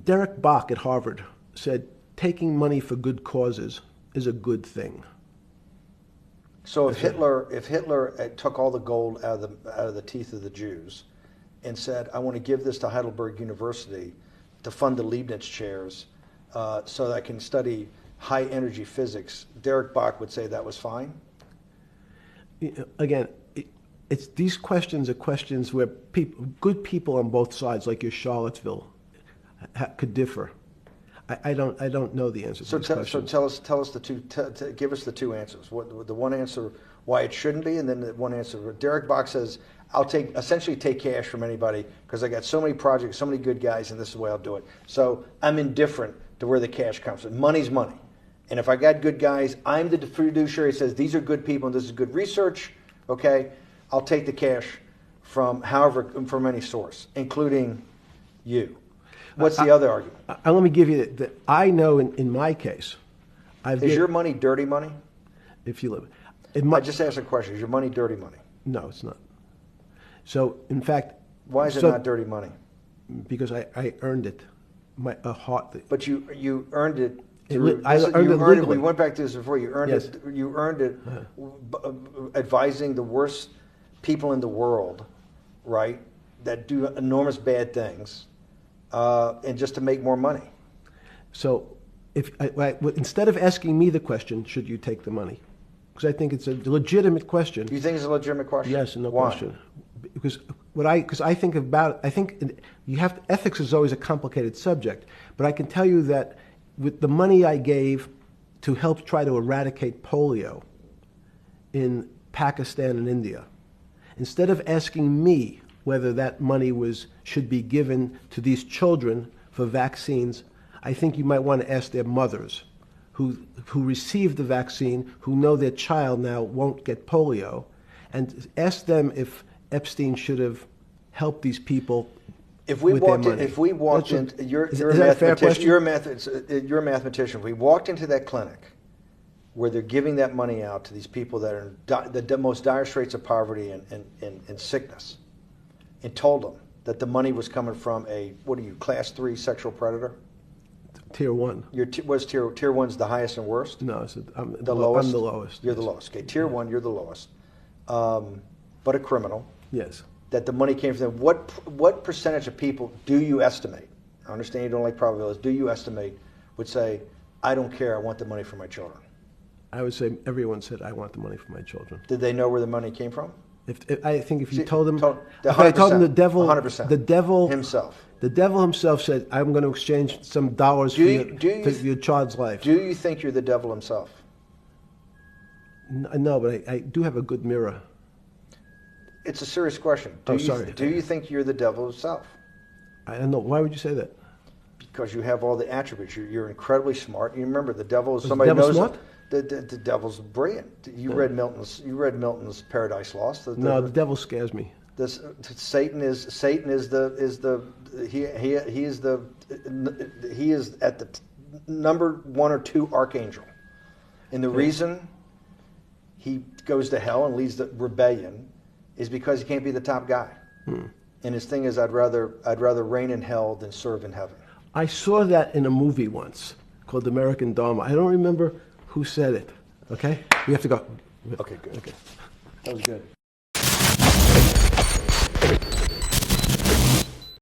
Derek Bach at Harvard said, taking money for good causes is a good thing. So if Hitler took all the gold out of the teeth of the Jews and said, I want to give this to Heidelberg University to fund the Leibniz chairs so that I can study high energy physics, Derek Bach would say that was fine? Again, these questions are questions where good people on both sides, like your Charlottesville, could differ. I don't know the answer to these questions. So tell us the two. Give us the two answers. What the one answer why it shouldn't be, and then the one answer. Derek Bach says, I'll essentially take cash from anybody because I got so many projects, so many good guys, and this is the way I'll do it. So I'm indifferent to where the cash comes from. Money's money, and if I got good guys, I'm the fiduciary. Says these are good people and this is good research. Okay, I'll take the cash from any source, including you. What's the other argument? Let me give you that. I know in my case, is your money dirty money? If you live, I just asked a question. Is your money dirty money? No, it's not. So, in fact, why is it not dirty money? Because I earned it, But you earned it. I earned it legally. We went back to this before. You earned it. You earned it, advising the worst people in the world, right? That do enormous bad things, and just to make more money. So, instead of asking me the question, should you take the money? Because I think it's a legitimate question. You think it's a legitimate question? Yes, no Why? question. Because I think about, ethics is always a complicated subject, but I can tell you that with the money I gave to help try to eradicate polio in Pakistan and India, instead of asking me whether that money should be given to these children for vaccines, I think you might want to ask their mothers who received the vaccine, who know their child now won't get polio, and ask them if Epstein should have helped these people with their money. If we walked in, you're a mathematician. If we walked into that clinic where they're giving that money out to these people that are in the most dire straits of poverty and sickness, and told them that the money was coming from class 3 sexual predator? Tier 1. What's tier 1's the highest and worst? No, I'm the lowest. I'm the lowest. You're the lowest. Okay, tier 1, you're the lowest. But a criminal. Yes. That the money came from them. What percentage of people do you estimate? I understand you don't like probabilities. Do you estimate would say, I don't care, I want the money for my children? I would say everyone said, I want the money for my children. Did they know where the money came from? I think if you told them, if I told them the devil, 100%. the devil himself. The devil himself said, I'm going to exchange some dollars for your child's life. Do you think you're the devil himself? No, but I do have a good mirror. It's a serious question. Do you think you're the devil himself? I don't know. Why would you say that? Because you have all the attributes. You're incredibly smart. You remember, the devil is somebody knows. Smart? The devil's brilliant. You read Milton's Paradise Lost. No, the devil scares me. Satan is at the number 1 or 2 archangel, and the reason he goes to hell and leads the rebellion is because he can't be the top guy. And his thing is, I'd rather reign in hell than serve in heaven. I saw that in a movie once called American Dharma. I don't remember who said it. Okay, we have to go. Okay, good. Okay, that was good.